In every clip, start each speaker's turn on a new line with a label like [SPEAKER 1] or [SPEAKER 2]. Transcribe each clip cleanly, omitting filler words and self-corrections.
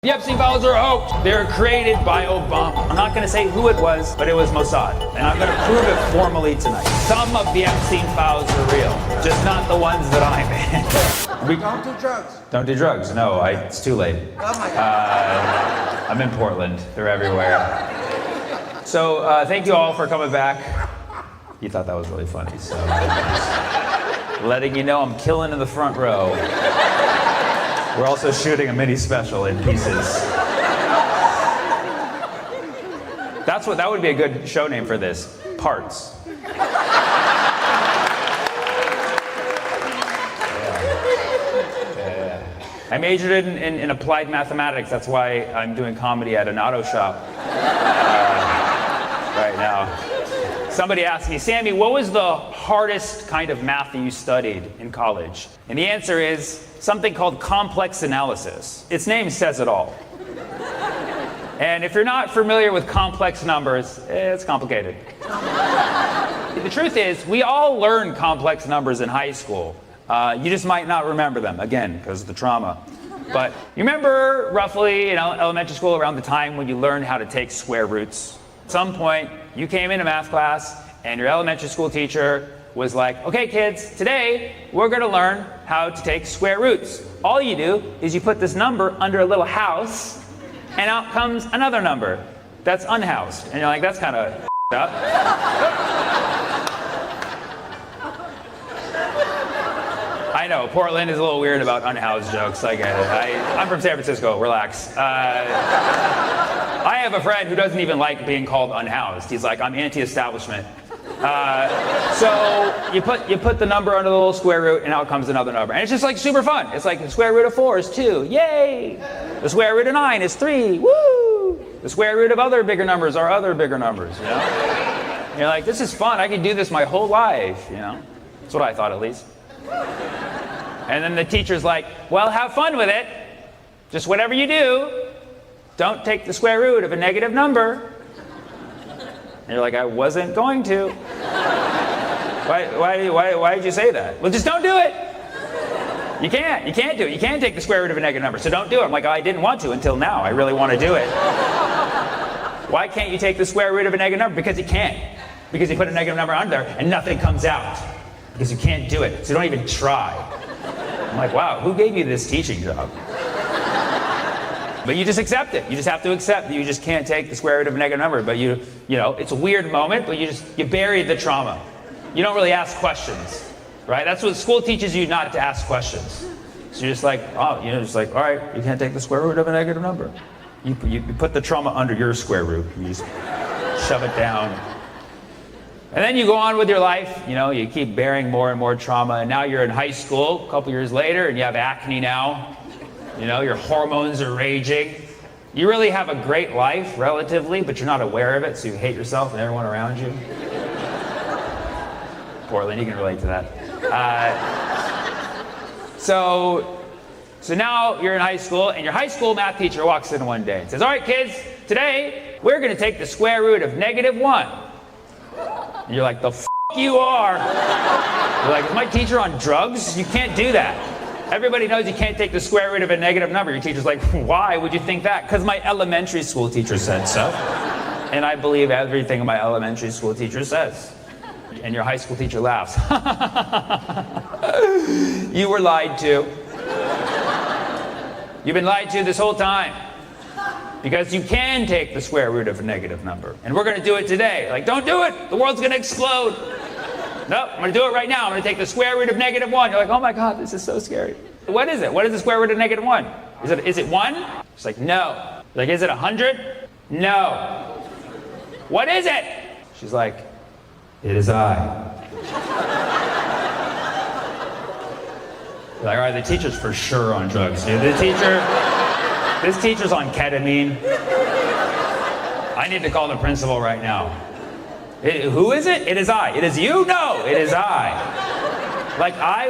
[SPEAKER 1] The Epstein files are a hoax. They're created by Obama. I'm not going to say who it was, but it was Mossad. And I'm going to prove it formally tonight. Some of the Epstein files are real, just not the ones that I'm in.
[SPEAKER 2] Don't do drugs.
[SPEAKER 1] Don't do drugs. No, it's too late.
[SPEAKER 2] Oh my God.
[SPEAKER 1] I'm in Portland. They're everywhere. So thank you all for coming back. You thought that was really funny, so just letting you know I'm killing in the front row. We're also shooting a mini special in pieces. That would be a good show name for this. Parts. Yeah. I majored in applied mathematics. That's why I'm doing comedy at an auto shop right now. Somebody asked me, Sammy, what was the hardest kind of math that you studied in college? And the answer is something called complex analysis. Its name says it all. And if you're not familiar with complex numbers, it's complicated. The truth is, we all learn complex numbers in high school. You just might not remember them, again, because of the trauma. But you remember roughly in elementary school around the time when you learned how to take square roots? At some point, you came into math class and your elementary school teacher was like, okay kids, today we're gonna learn how to take square roots. All you do is you put this number under a little house and out comes another number that's unhoused. And you're like, that's kind of up. I know, Portland is a little weird about unhoused jokes, I get it. I'm from San Francisco, relax. I have a friend who doesn't even like being called unhoused. He's like, I'm anti-establishment. So you put the number under the little square root and out comes another number. And it's just like super fun. It's like the square root of 4 is 2, yay! The square root of 9 is 3, woo! The square root of other bigger numbers are other bigger numbers, you know? And you're like, this is fun, I could do this my whole life, you know? That's what I thought at least. And then the teacher's like, well, have fun with it. Just whatever you do, don't take the square root of a negative number. And you're like, I wasn't going to. Why did you say that? Well, just don't do it. You can't do it. You can't take the square root of a negative number, so don't do it. I'm like, I didn't want to until now. I really want to do it. Why can't you take the square root of a negative number? Because you can't. Because you put a negative number under there and nothing comes out. Because you can't do it, so don't even try. I'm like, wow, who gave you this teaching job? But you just accept it. You just have to accept that you just can't take the square root of a negative number. But you know, it's a weird moment, but you bury the trauma. You don't really ask questions, right? That's what school teaches you, not to ask questions. So you're just like, oh, just like, all right, you can't take the square root of a negative number. You put the trauma under your square root. You just shove it down. And then you go on with your life, you keep bearing more and more trauma, and now you're in high school a couple years later, and you have acne now. Your hormones are raging. You really have a great life, relatively, but you're not aware of it, so you hate yourself and everyone around you. Portland, you can relate to that. So now you're in high school, and your high school math teacher walks in one day and says, all right, kids, today we're going to take the square root of -1. And you're like, the f*** you are. You're like, is my teacher on drugs? You can't do that. Everybody knows you can't take the square root of a negative number. Your teacher's like, why would you think that? Because my elementary school teacher said so. And I believe everything my elementary school teacher says. And your high school teacher laughs. You were lied to. You've been lied to this whole time. Because you can take the square root of a negative number. And we're going to do it today. Like, don't do it. The world's going to explode. Nope, I'm going to do it right now. I'm going to take the square root of -1. You're like, oh my God, this is so scary. What is it? What is the square root of -1? Is it 1? She's like, no. Like, is it 100? No. What is it? She's like, it is I. You're like, all right, the teacher's for sure on drugs, dude. This teacher's on ketamine. I need to call the principal right now. Who is it? It is I. It is you? No, it is I. Like I,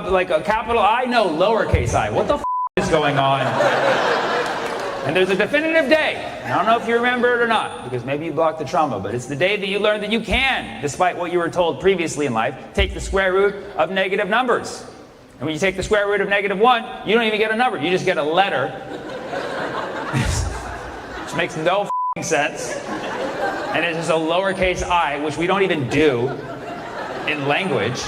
[SPEAKER 1] like a capital I? No, lowercase I. What the f*** is going on? And there's a definitive day. I don't know if you remember it or not, because maybe you blocked the trauma, but it's the day that you learned that you can, despite what you were told previously in life, take the square root of negative numbers. And when you take the square root of -1, you don't even get a number. You just get a letter which makes no f***ing sense. And it's just a lowercase I, which we don't even do in language.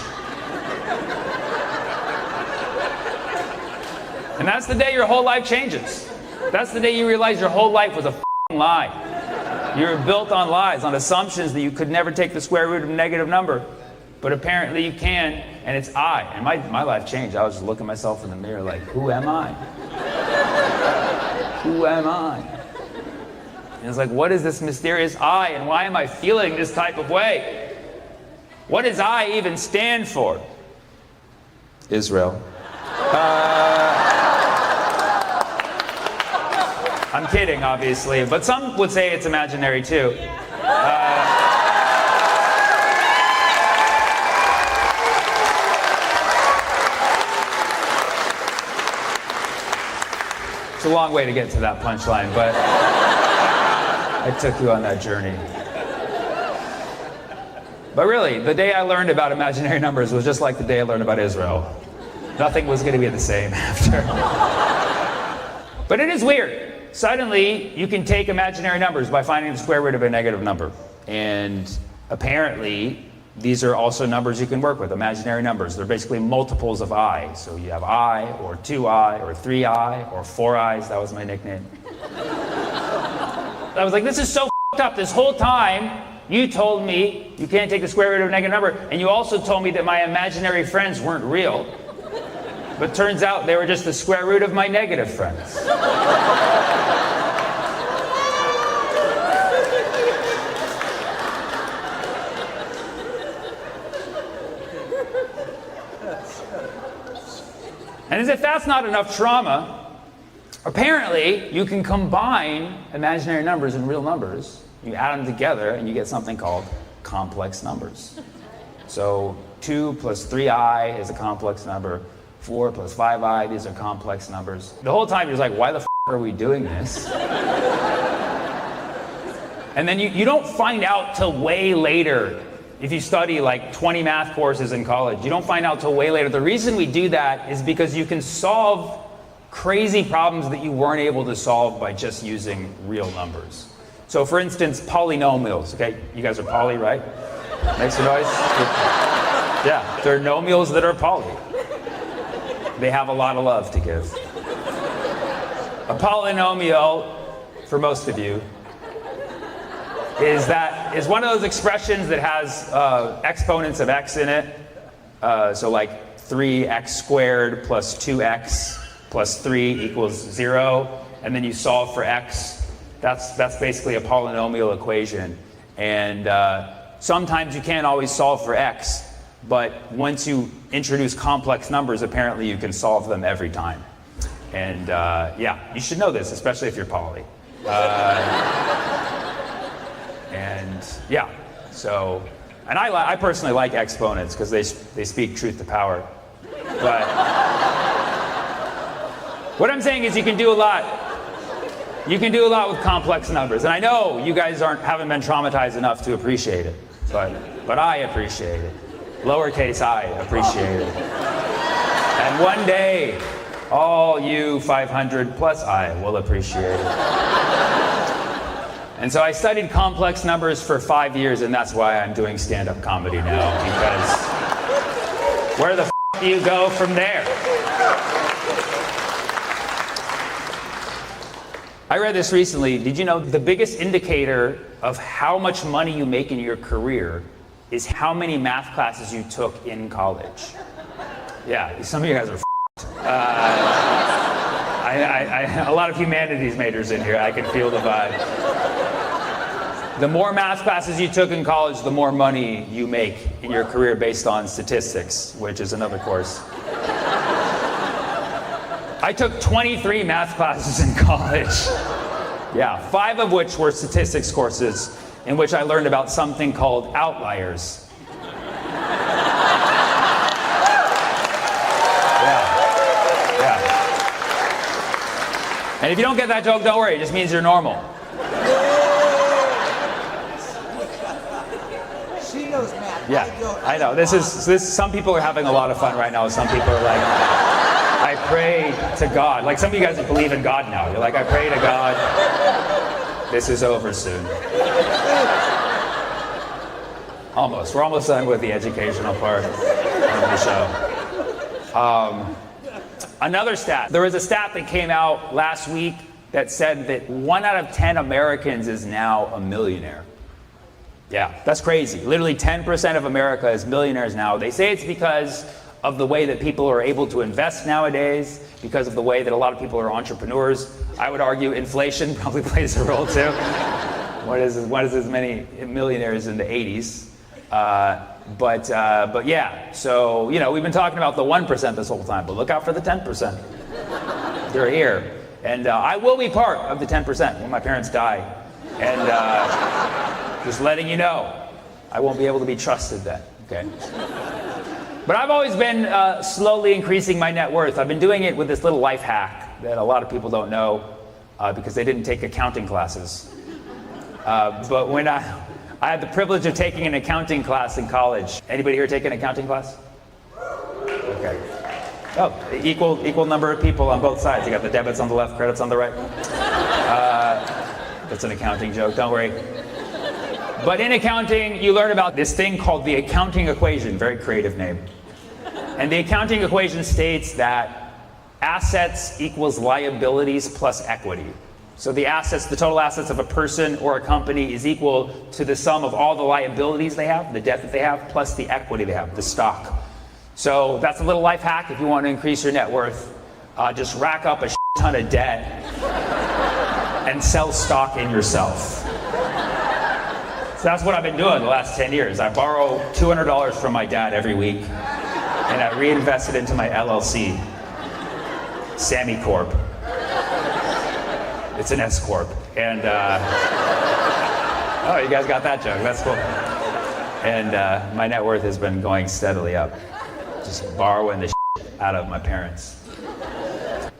[SPEAKER 1] And that's the day your whole life changes. That's the day you realize your whole life was a f***ing lie. You were built on lies, on assumptions that you could never take the square root of a negative number. But apparently you can, and it's I. And my life changed. I was just looking at myself in the mirror like, who am I? Who am I? And it's like, what is this mysterious I, and why am I feeling this type of way? What does I even stand for? Israel. I'm kidding, obviously, but some would say it's imaginary too. It's a long way to get to that punchline, but I took you on that journey. But really, the day I learned about imaginary numbers was just like the day I learned about Israel. Nothing was going to be the same after. But it is weird. Suddenly, you can take imaginary numbers by finding the square root of a negative number. And apparently, these are also numbers you can work with, imaginary numbers. They're basically multiples of I. So you have I, or 2I, or 3I, or 4 I's. That was my nickname. I was like, this is so f***ed up. This whole time, you told me you can't take the square root of a negative number, and you also told me that my imaginary friends weren't real. But turns out they were just the square root of my negative friends. And as if that's not enough trauma, apparently you can combine imaginary numbers and real numbers. You add them together and you get something called complex numbers. So 2 plus 3I is a complex number. 4 plus 5I, these are complex numbers. The whole time you're like, why the f*** are we doing this? And then you don't find out till way later. If you study like 20 math courses in college, you don't find out till way later. The reason we do that is because you can solve crazy problems that you weren't able to solve by just using real numbers. So for instance, polynomials, okay? You guys are poly, right? Make some noise. Yeah, there are nomials that are poly. They have a lot of love to give. A polynomial, for most of you, is one of those expressions that has exponents of x in it. So like 3x squared plus 2x plus 3 equals 0. And then you solve for x. That's basically a polynomial equation. And sometimes you can't always solve for x. But once you introduce complex numbers, apparently you can solve them every time. And yeah, you should know this, especially if you're poly. And yeah, so, and I personally like exponents because they speak truth to power. But what I'm saying is you can do a lot. You can do a lot with complex numbers. And I know you guys haven't been traumatized enough to appreciate it, but I appreciate it. Lowercase I appreciate it. And one day, all you 500 plus I will appreciate it. And so I studied complex numbers for 5 years, and that's why I'm doing stand-up comedy now, because where the f*** do you go from there? I read this recently. Did you know the biggest indicator of how much money you make in your career is how many math classes you took in college? Yeah, some of you guys are f***ed. A lot of humanities majors in here. I can feel the vibe. The more math classes you took in college, the more money you make in your career based on statistics, which is another course. I took 23 math classes in college. Yeah, 5 of which were statistics courses in which I learned about something called outliers. Yeah. And if you don't get that joke, don't worry, it just means you're normal.
[SPEAKER 3] She knows math.
[SPEAKER 1] Yeah, I know. This some people are having a lot of fun right now. Some people are like, I pray to God. Like some of you guys believe in God now. You're like, I pray to God, this is over soon. Almost. We're almost done with the educational part of the show. Another stat. There was a stat that came out last week that said that 1 out of 10 Americans is now a millionaire. Yeah, that's crazy. Literally 10% of America is millionaires now. They say it's because of the way that people are able to invest nowadays, because of the way that a lot of people are entrepreneurs. I would argue inflation probably plays a role too. What is as many millionaires in the 80s? But yeah, so, we've been talking about the 1% this whole time, but look out for the 10%. They're here. And I will be part of the 10% when my parents die. And just letting you know, I won't be able to be trusted then, okay? But I've always been slowly increasing my net worth. I've been doing it with this little life hack that a lot of people don't know because they didn't take accounting classes. But when I had the privilege of taking an accounting class in college. Anybody here take an accounting class? Okay. Oh, equal number of people on both sides. You got the debits on the left, credits on the right. That's an accounting joke, don't worry. But in accounting, you learn about this thing called the accounting equation, very creative name. And the accounting equation states that assets equals liabilities plus equity. So the assets, the total assets of a person or a company is equal to the sum of all the liabilities they have, the debt that they have, plus the equity they have, the stock. So that's a little life hack if you want to increase your net worth. Just rack up a ton of debt and sell stock in yourself. So that's what I've been doing the last 10 years. I borrow $200 from my dad every week, and I reinvest it into my LLC, Sammy Corp. It's an S Corp. And, oh, you guys got that joke. That's cool. And my net worth has been going steadily up. Just borrowing the out of my parents.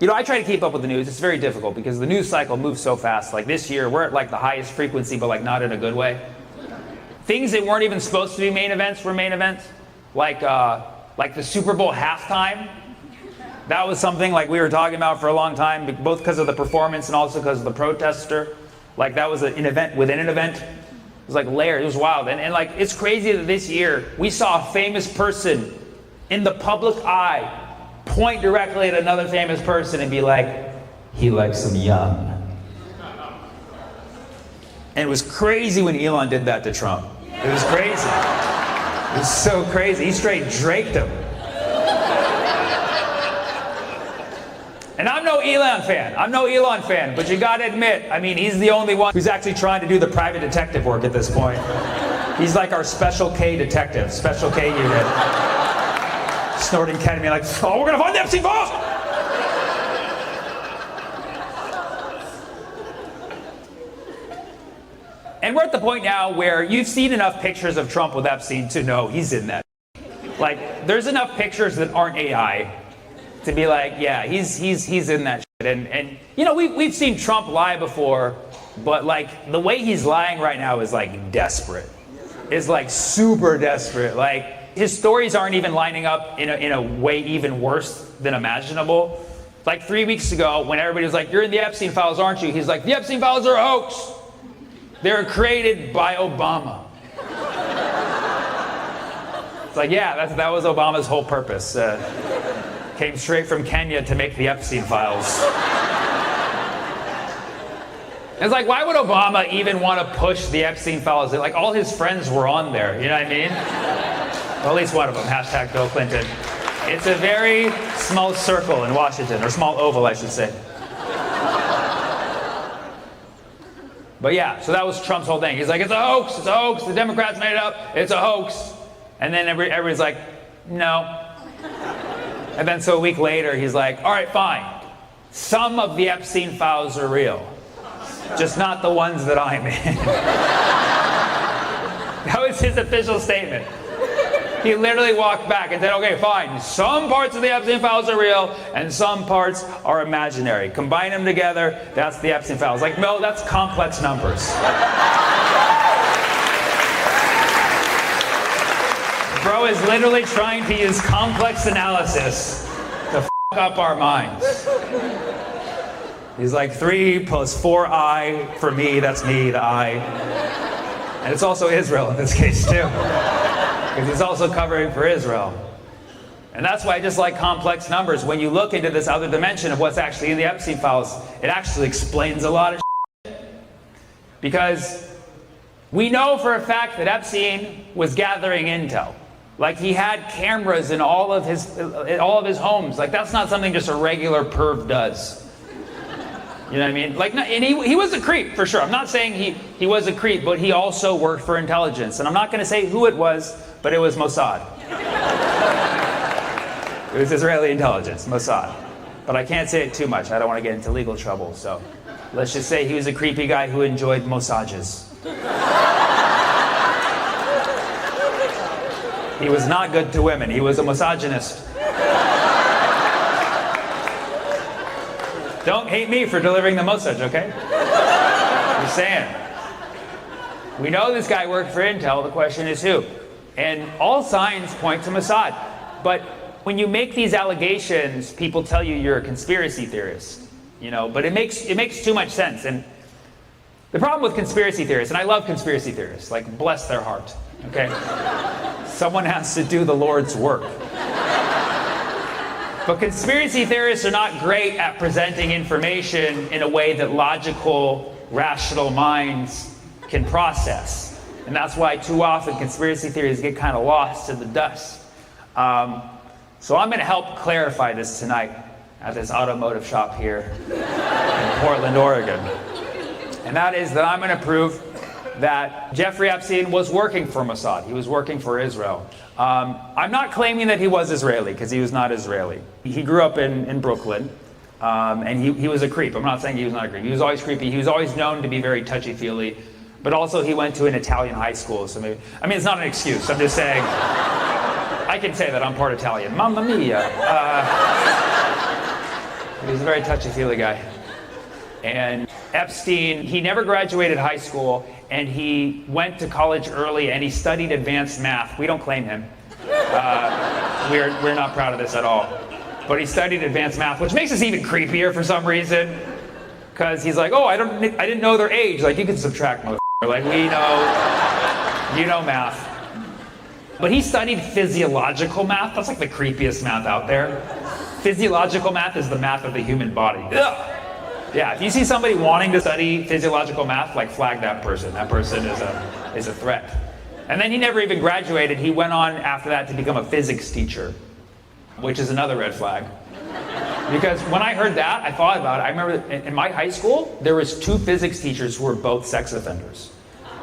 [SPEAKER 1] I try to keep up with the news. It's very difficult because the news cycle moves so fast. Like this year, we're at like the highest frequency, but like not in a good way. Things that weren't even supposed to be main events were main events. Like the Super Bowl halftime. That was something like we were talking about for a long time, both because of the performance and also because of the protester. Like that was an event within an event. It was like layered. It was wild. And like it's crazy that this year we saw a famous person in the public eye point directly at another famous person and be like, he likes them young. And it was crazy when Elon did that to Trump. It was crazy. It was so crazy. He straight draked him. And I'm no Elon fan, but you gotta admit, I mean, he's the only one who's actually trying to do the private detective work at this point. He's like our Special K detective, Special K unit. Snorting ketamine like, oh, we're gonna find the Epstein files! And we're at the point now where you've seen enough pictures of Trump with Epstein to know he's in that. Like, there's enough pictures that aren't AI to be like, yeah, he's in that shit. And we've seen Trump lie before, but like the way he's lying right now is like desperate. It's like super desperate. Like his stories aren't even lining up in a way even worse than imaginable. Like 3 weeks ago, when everybody was like, you're in the Epstein files, aren't you? He's like, the Epstein files are a hoax. They were created by Obama. It's like, yeah, that was Obama's whole purpose. Came straight from Kenya to make the Epstein files. It's like, why would Obama even want to push the Epstein files? Like, all his friends were on there, you know what I mean? Well, at least one of them, hashtag Bill Clinton. It's a very small circle in Washington, or small oval, I should say. But yeah, so that was Trump's whole thing. He's like, it's a hoax, the Democrats made it up, it's a hoax. And then everybody's like, no. And then so a week later, he's like, all right, fine. Some of the Epstein files are real, just not the ones that I'm in. That was his official statement. He literally walked back and said, okay, fine. Some parts of the Epstein files are real and some parts are imaginary. Combine them together, that's the Epstein files. Like, no, that's complex numbers. Bro is literally trying to use complex analysis to up our minds. He's like 3 plus 4I for me, that's me, the I. And it's also Israel in this case too. Because he's also covering for Israel. And that's why I just like complex numbers. When you look into this other dimension of what's actually in the Epstein files, it actually explains a lot of shit. Because we know for a fact that Epstein was gathering intel. Like he had cameras in all of his homes. Like that's not something just a regular perv does. You know what I mean? Like, and he was a creep for sure. I'm not saying he was a creep, but he also worked for intelligence. And I'm not going to say who it was, but it was Mossad. It was Israeli intelligence, Mossad. But I can't say it too much. I don't want to get into legal trouble. So let's just say he was a creepy guy who enjoyed massages. He was not good to women. He was a misogynist. Don't hate me for delivering the massage, okay? Just saying. We know this guy worked for Intel. The question is who? And all signs point to Mossad. But when you make these allegations, people tell you you're a conspiracy theorist. You know, but it makes too much sense. And the problem with conspiracy theorists, and I love conspiracy theorists, like bless their heart, okay? Someone has to do the Lord's work. But conspiracy theorists are not great at presenting information in a way that logical, rational minds can process. And that's why too often conspiracy theories get kind of lost in the dust. So I'm going to help clarify this tonight at this automotive shop here in Portland, Oregon. And that is that I'm going to prove that Jeffrey Epstein was working for Mossad. He was working for Israel. I'm not claiming that he was Israeli, because he was not Israeli. He grew up in Brooklyn, and he was a creep. I'm not saying he was not a creep. He was always creepy. He was always known to be very touchy-feely, but also he went to an Italian high school. So maybe, I mean, it's not an excuse. I'm just saying, I can say that I'm part Italian. Mamma mia. He was a very touchy-feely guy. And Epstein, he never graduated high school, and he went to college early, and he studied advanced math. We don't claim him. We're not proud of this at all. But he studied advanced math, which makes us even creepier for some reason. Because he's like, oh, I didn't know their age. Like, you can subtract, motherfucker. Like, we know, you know math. But he studied physiological math. That's like the creepiest math out there. Physiological math is the math of the human body. Ugh. Yeah, if you see somebody wanting to study physiological math, like flag that person. That person is a threat. And then he never even graduated. He went on after that to become a physics teacher, which is another red flag. Because when I heard that, I thought about it. I remember in my high school, there was 2 physics teachers who were both sex offenders.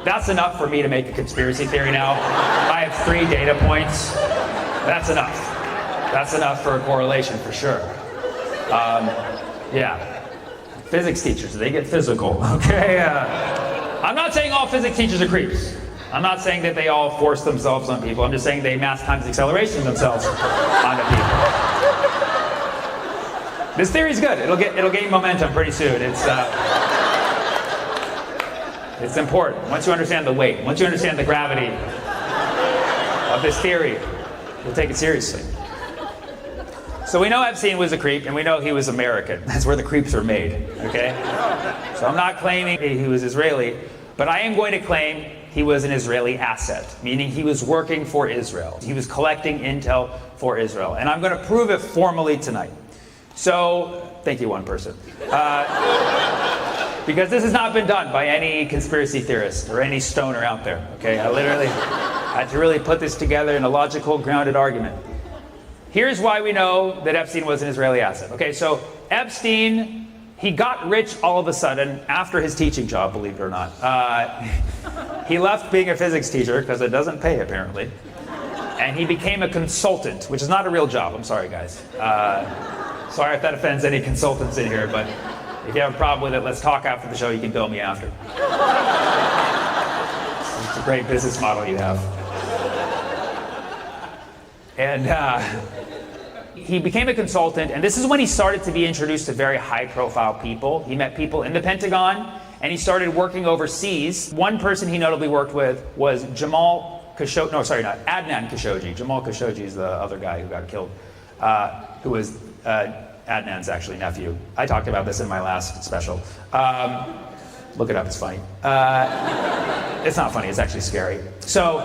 [SPEAKER 1] That's enough for me to make a conspiracy theory now. I have 3 data points. That's enough. That's enough for a correlation for sure. Yeah. Physics teachers, they get physical, okay? I'm not saying all physics teachers are creeps. I'm not saying that they all force themselves on people. I'm just saying they mass times acceleration themselves onto people. This theory's good. It'll gain momentum pretty soon. It's important. Once you understand the weight, once you understand the gravity of this theory, you'll take it seriously. So we know Epstein was a creep, and we know he was American. That's where the creeps are made, okay? So I'm not claiming he was Israeli, but I am going to claim he was an Israeli asset, meaning he was working for Israel. He was collecting intel for Israel. And I'm going to prove it formally tonight. So, thank you, one person. Because this has not been done by any conspiracy theorist or any stoner out there, okay? I literally had to really put this together in a logical, grounded argument. Here's why we know that Epstein was an Israeli asset. Okay, so Epstein, he got rich all of a sudden after his teaching job, believe it or not. He left being a physics teacher because it doesn't pay, apparently. And he became a consultant, which is not a real job. I'm sorry, guys. Sorry if that offends any consultants in here, but if you have a problem with it, let's talk after the show. You can bill me after. It's a great business model you have. And he became a consultant, and this is when he started to be introduced to very high-profile people. He met people in the Pentagon, and he started working overseas. One person he notably worked with was Adnan Khashoggi. Jamal Khashoggi is the other guy who got killed, who was Adnan's actually nephew. I talked about this in my last special. Look it up, it's funny. It's not funny, it's actually scary. So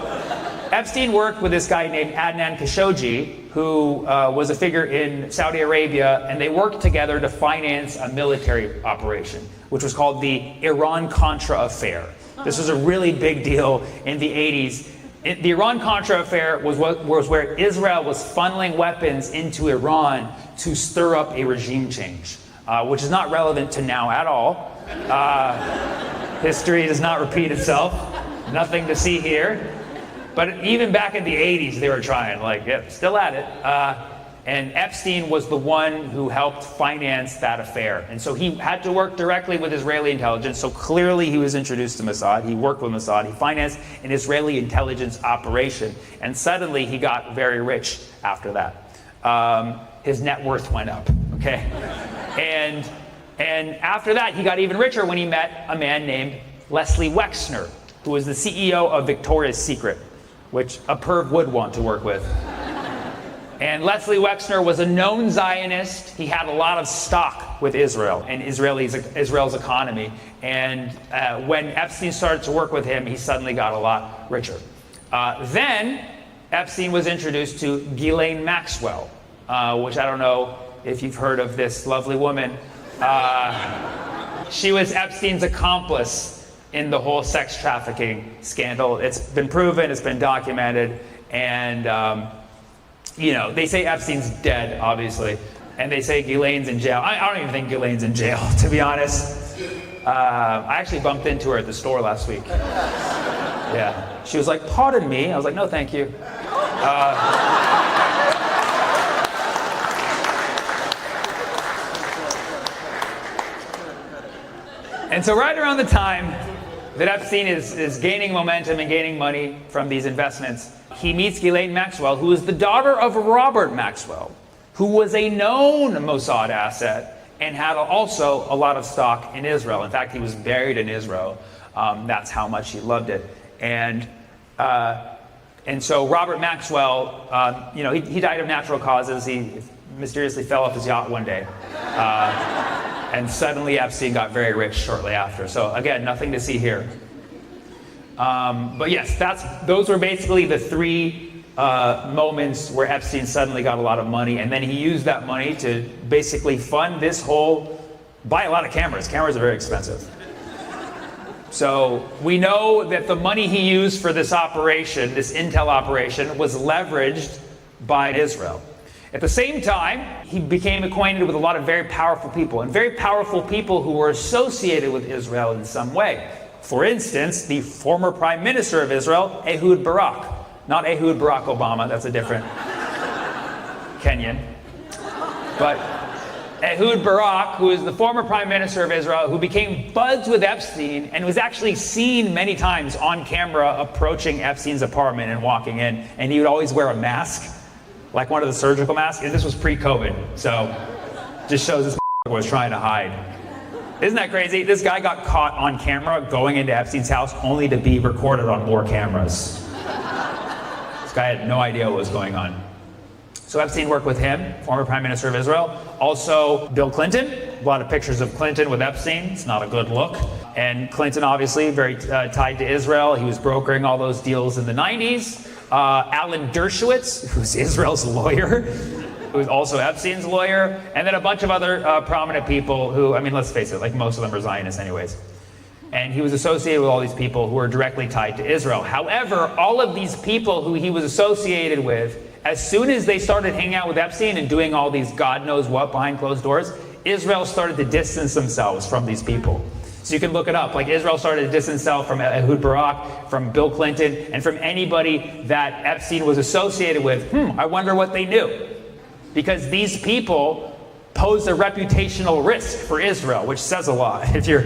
[SPEAKER 1] Epstein worked with this guy named Adnan Khashoggi, who was a figure in Saudi Arabia, and they worked together to finance a military operation, which was called the Iran-Contra affair. This was a really big deal in the 80s. The Iran-Contra affair was where Israel was funneling weapons into Iran to stir up a regime change, which is not relevant to now at all. History does not repeat itself. Nothing to see here. But even back in the 80s, they were trying, still at it. And Epstein was the one who helped finance that affair. And so he had to work directly with Israeli intelligence. So clearly he was introduced to Mossad. He worked with Mossad. He financed an Israeli intelligence operation. And suddenly he got very rich after that. His net worth went up, okay? And after that, he got even richer when he met a man named Leslie Wexner, who was the CEO of Victoria's Secret, which a perv would want to work with. And Leslie Wexner was a known Zionist. He had a lot of stock with Israel and Israel's economy. And when Epstein started to work with him, he suddenly got a lot richer. Then Epstein was introduced to Ghislaine Maxwell, which I don't know if you've heard of this lovely woman. She was Epstein's accomplice in the whole sex trafficking scandal. It's been proven, it's been documented, and they say Epstein's dead, obviously, and they say Ghislaine's in jail. I don't even think Ghislaine's in jail, to be honest. I actually bumped into her at the store last week. Yeah. She was like, "Pardon me." I was like, "No, thank you." And so right around the time that Epstein is gaining momentum and gaining money from these investments, he meets Ghislaine Maxwell, who is the daughter of Robert Maxwell, who was a known Mossad asset and had also a lot of stock in Israel. In fact, he was buried in Israel. That's how much he loved it. And so Robert Maxwell, he died of natural causes. He mysteriously fell off his yacht one day. And suddenly Epstein got very rich shortly after. So again, nothing to see here. But yes, those were basically the three moments where Epstein suddenly got a lot of money, and then he used that money to basically fund buy a lot of cameras. Cameras are very expensive. So we know that the money he used for this operation, this intel operation, was leveraged by Israel. At the same time, he became acquainted with a lot of very powerful people, and very powerful people who were associated with Israel in some way. For instance, the former Prime Minister of Israel, Ehud Barak. Not Ehud Barack Obama, that's a different Kenyan. But Ehud Barak, who is the former Prime Minister of Israel, who became buds with Epstein and was actually seen many times on camera approaching Epstein's apartment and walking in, and he would always wear a mask, like one of the surgical masks. And this was pre-COVID, so just shows this was trying to hide. Isn't that crazy? This guy got caught on camera going into Epstein's house only to be recorded on more cameras. This guy had no idea what was going on. So Epstein worked with him, former Prime Minister of Israel. Also, Bill Clinton. A lot of pictures of Clinton with Epstein. It's not a good look. And Clinton, obviously, very tied to Israel. He was brokering all those deals in the 90s. Alan Dershowitz, who's Israel's lawyer, who was also Epstein's lawyer, and then a bunch of other prominent people who, let's face it, most of them are Zionists anyways. And he was associated with all these people who were directly tied to Israel. However, all of these people who he was associated with, as soon as they started hanging out with Epstein and doing all these God knows what behind closed doors, Israel started to distance themselves from these people. So you can look it up. Israel started to distance itself from Ehud Barak, from Bill Clinton, and from anybody that Epstein was associated with. I wonder what they knew. Because these people posed a reputational risk for Israel, which says a lot. If you're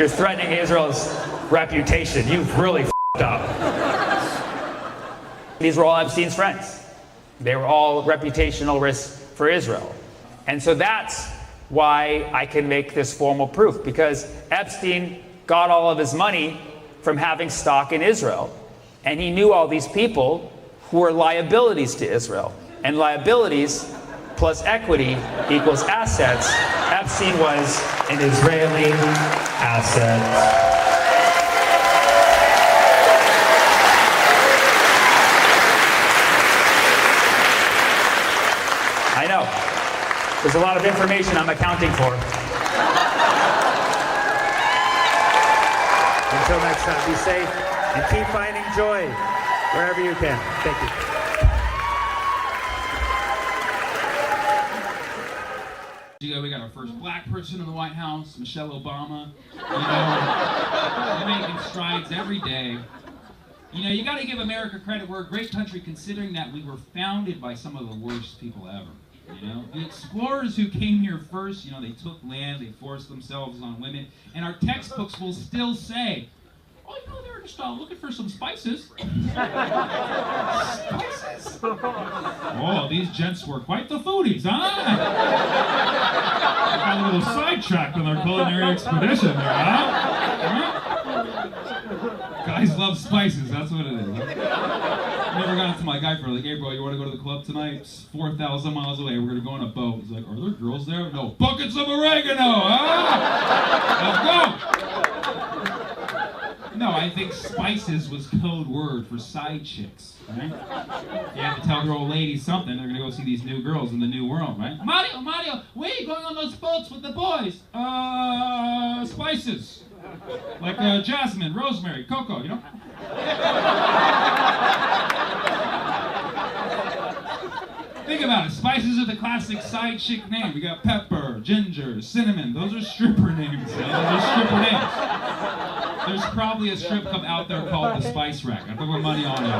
[SPEAKER 1] threatening Israel's reputation, you've really f***ed up. These were all Epstein's friends. They were all reputational risks for Israel. And so that's why I can make this formal proof, because Epstein got all of his money from having stock in Israel. And he knew all these people who were liabilities to Israel. And liabilities plus equity equals assets, Epstein was
[SPEAKER 2] An Israeli asset.
[SPEAKER 1] I know. There's a lot of information I'm accounting for.
[SPEAKER 2] Until next time, be safe and keep finding joy wherever you can. Thank you.
[SPEAKER 3] We got our first black person in the White House, Michelle Obama. They're making strides every day. You got to give America credit. We're a great country considering that we were founded by some of the worst people ever. The explorers who came here first, they took land, they forced themselves on women, and our textbooks will still say, oh, they were just looking for some spices. Spices? Oh, these gents were quite the foodies, huh? Got a little sidetracked on their culinary expedition there, huh? Guys love spices, that's what it is. I never got to my guy for like, hey bro, you want to go to the club tonight? It's 4,000 miles away, we're going to go on a boat. He's like, are there girls there? No. Buckets of oregano, huh? Let's go! No, I think spices was code word for side chicks, right? You have to tell your old lady something, they're going to go see these new girls in the new world, right? Mario, where are you going on those boats with the boys? Spices. Like jasmine, rosemary, cocoa, Think about it. Spices are the classic side chick name. We got pepper, ginger, cinnamon. Those are stripper names. Those are stripper names. There's probably a strip club out there called the Spice Rack. I put my money on it.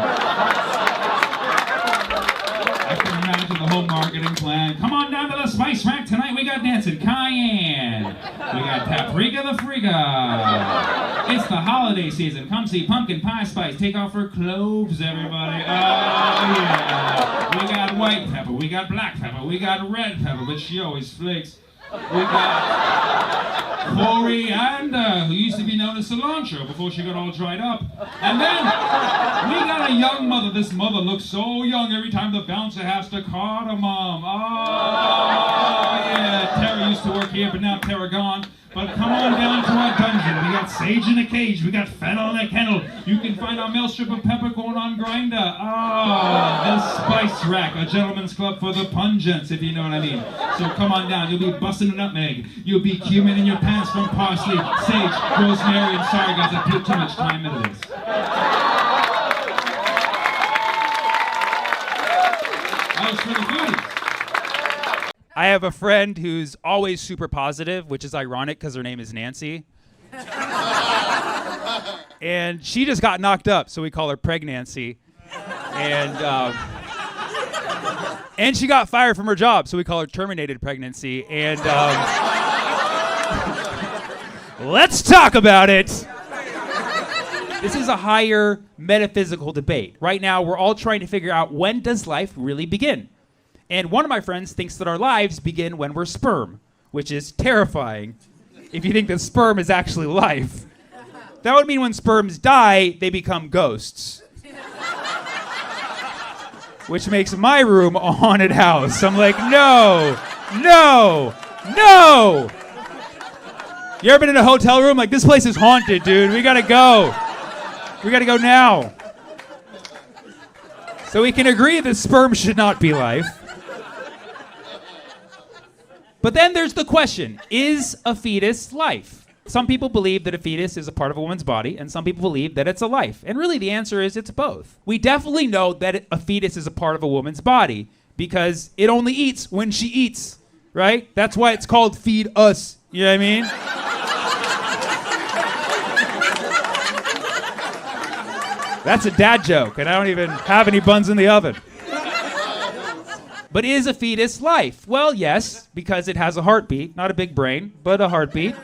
[SPEAKER 3] I can imagine the whole marketing plan. Come on down to the Spice Rack tonight. We got dancing cayenne. We got paprika the friga. It's the holiday season. Come see pumpkin pie spice. Take off her cloves, everybody. Oh, yeah. We got white pepper. We got black pepper. We got red pepper, but she always flakes. We got coriander, who used to be known as cilantro before she got all dried up. And then we got a young mother. This mother looks so young every time the bouncer has to cardamom. Oh, yeah. Tara used to work here, but now Tara gone. But come on down to our dungeon. We got sage in a cage. We got fennel in a kennel. You can find our male strip of peppercorn on grinder. The Spice Rack, a gentleman's club for the pungents, if you know what I mean. So come on down. You'll be busting a nutmeg. You'll be cumin in your pants from parsley, sage, rosemary, and sorry guys, I put too much time into this. That was for the foodies.
[SPEAKER 1] I have a friend who's always super positive, which is ironic because her name is Nancy. And she just got knocked up, so we call her Pregnancy. And she got fired from her job, so we call her Terminated Pregnancy. And let's talk about it. This is a higher metaphysical debate. Right now, we're all trying to figure out, when does life really begin? And one of my friends thinks that our lives begin when we're sperm, which is terrifying if you think that sperm is actually life. That would mean when sperms die, they become ghosts. Which makes my room a haunted house. I'm like, no. You ever been in a hotel room? Like, this place is haunted, dude. We gotta go. We gotta go now. So we can agree that sperm should not be life. But then there's the question, is a fetus life? Some people believe that a fetus is a part of a woman's body, and some people believe that it's a life. And really the answer is it's both. We definitely know that a fetus is a part of a woman's body because it only eats when she eats, right? That's why it's called feed us, you know what I mean? That's a dad joke, and I don't even have any buns in the oven. But is a fetus life? Well, yes, because it has a heartbeat, not a big brain, but a heartbeat.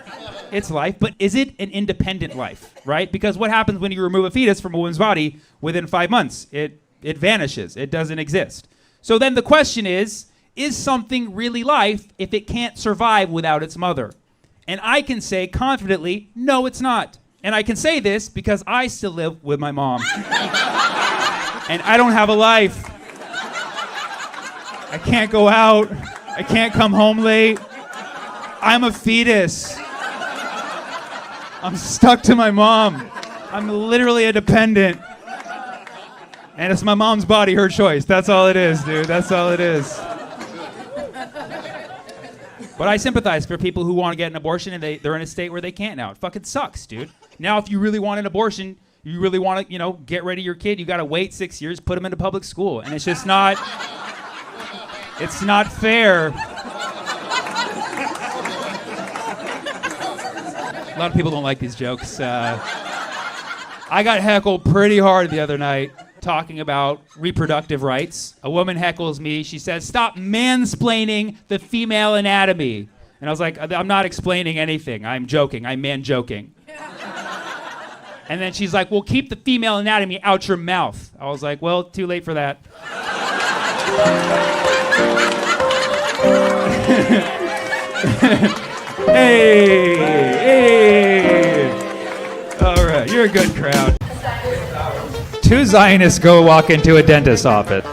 [SPEAKER 1] It's life, but is it an independent life, right? Because what happens when you remove a fetus from a woman's body within 5 months? It vanishes. It doesn't exist. So then the question is something really life if it can't survive without its mother? And I can say confidently, no, it's not. And I can say this because I still live with my mom. And I don't have a life.
[SPEAKER 4] I can't go out. I can't come home late. I'm a fetus. I'm stuck to my mom. I'm literally a dependent. And it's my mom's body, her choice. That's all it is, dude. That's all it is. But I sympathize for people who want to get an abortion and they're in a state where they can't now. It fucking sucks, dude. Now, if you really want an abortion, you really want to, get ready your kid, you got to wait 6 years, put him into public school. And it's just not, it's not fair. A lot of people don't like these jokes. I got heckled pretty hard the other night talking about reproductive rights. A woman heckles me. She says, "Stop mansplaining the female anatomy." And I was like, "I'm not explaining anything. I'm joking. I'm man-joking." And then she's like, "Well, keep the female anatomy out your mouth." I was like, "Well, too late for that." Hey. All right, you're a good crowd. Two Zionists go walk into a dentist's office.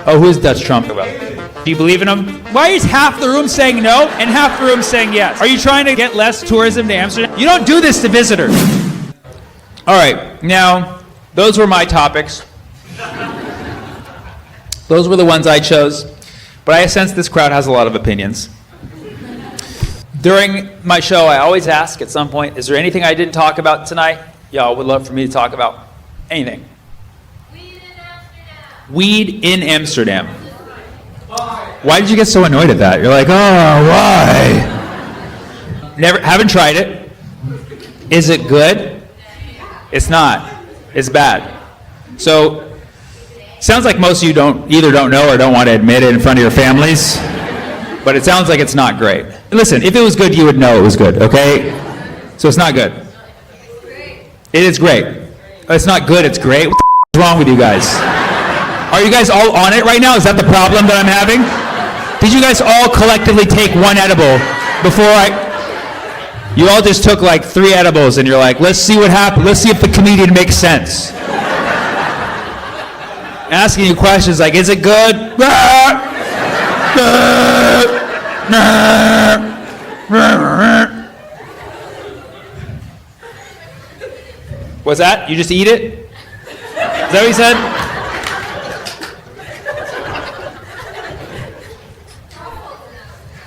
[SPEAKER 4] Oh, who's Dutch Trump about? Do you believe in him? Why is half the room saying no and half the room saying yes? Are you trying to get less tourism to Amsterdam? You don't do this to visitors. All right, now, those were my topics. Those were the ones I chose. But I sense this crowd has a lot of opinions. During my show, I always ask at some point, is there anything I didn't talk about tonight? Y'all would love for me to talk about anything. Weed in Amsterdam. Why did you get so annoyed at that? You're like, oh, why? Haven't tried it. Is it good? It's not. It's bad. So, sounds like most of you either don't know or don't want to admit it in front of your families. But it sounds like it's not great. Listen, if it was good, you would know it was good, okay? So it's not good. It is great. It's not good, it's great. What the is wrong with you guys? Are you guys all on it right now? Is that the problem that I'm having? Did you guys all collectively take one edible before you all just took like 3 edibles and you're like, let's see what happens. Let's see if the comedian makes sense. Asking you questions like, is it good? What's that? You just eat it? Is that what he said?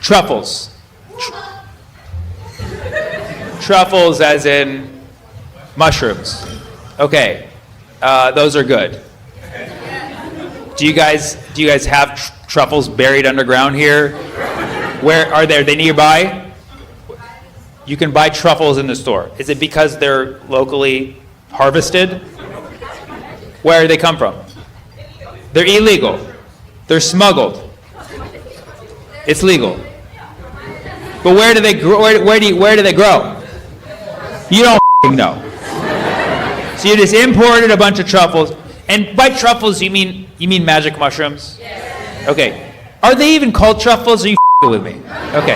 [SPEAKER 4] Truffles. Truffles as in mushrooms. Okay. Those are good. Do you guys have truffles buried underground here? Where are they? Are they nearby? You can buy truffles in the store. Is it because they're locally harvested? Where do they come from? They're illegal. They're smuggled. It's legal. But where do they grow? Where do they grow? You don't know. So you just imported a bunch of truffles. And by truffles, you mean magic mushrooms? Okay. Are they even called truffles? Or are you with me? Okay.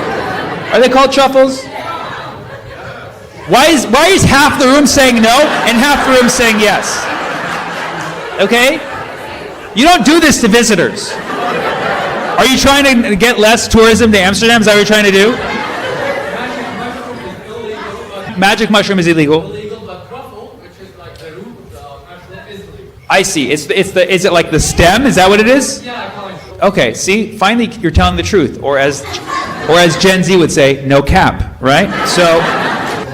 [SPEAKER 4] Are they called truffles? Why is half the room saying no and half the room saying yes? Okay? You don't do this to visitors. Are you trying to get less tourism to Amsterdam? Is that what you're trying to do? Magic mushroom is illegal.
[SPEAKER 5] But truffle, which is like the root of the mushroom, is legal.
[SPEAKER 1] I see. Is it like the stem? Is that what it is?
[SPEAKER 5] Yeah, kind of.
[SPEAKER 1] Okay, see, finally you're telling the truth, or as Gen Z would say, no cap, right? So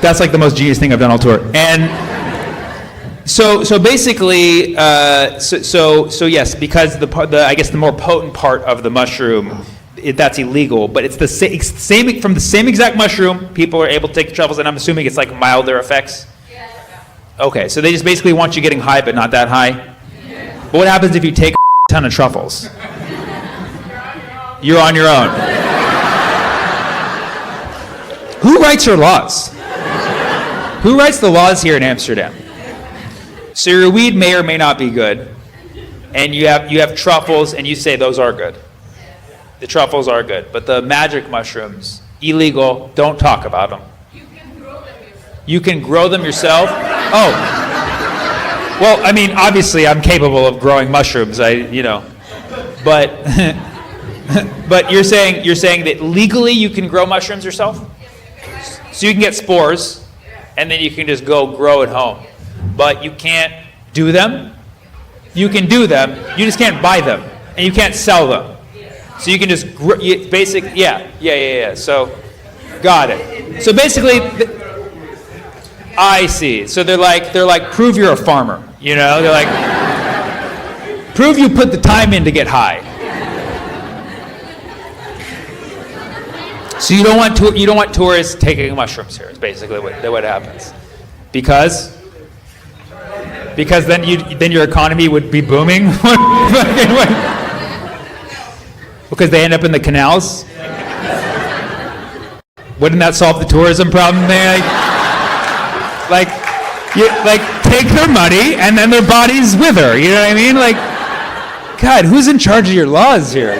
[SPEAKER 1] that's like the most genius thing I've done all tour. And so basically, so yes, because I guess the more potent part of the mushroom, that's illegal, but it's the same from the same exact mushroom. People are able to take the truffles, and I'm assuming it's like milder effects. Okay, so they just basically want you getting high, but not that high. But what happens if you take a ton of truffles? You're on your own. Who writes your laws? Who writes the laws here in Amsterdam? So your weed may or may not be good, and you have truffles, and you say those are good. The truffles are good, but the magic mushrooms, illegal. Don't talk about them. You can grow them yourself. Oh. Well, I mean, obviously, I'm capable of growing mushrooms.
[SPEAKER 4] But but you're saying that legally you can grow mushrooms yourself? So you can get spores, and then you can just go grow at home. But you can't do them? You can do them, you just can't buy them, and you can't sell them. So you can just, yeah. So, got it. So basically, I see. So they're like, prove you're a farmer, you know? They're like, prove you put the time in to get high. So you don't want tourists taking mushrooms here. Is basically what happens, because then your economy would be booming. Because they end up in the canals. Wouldn't that solve the tourism problem there? Like take their money and then their bodies wither. You know what I mean? Like, God, who's in charge of your laws here?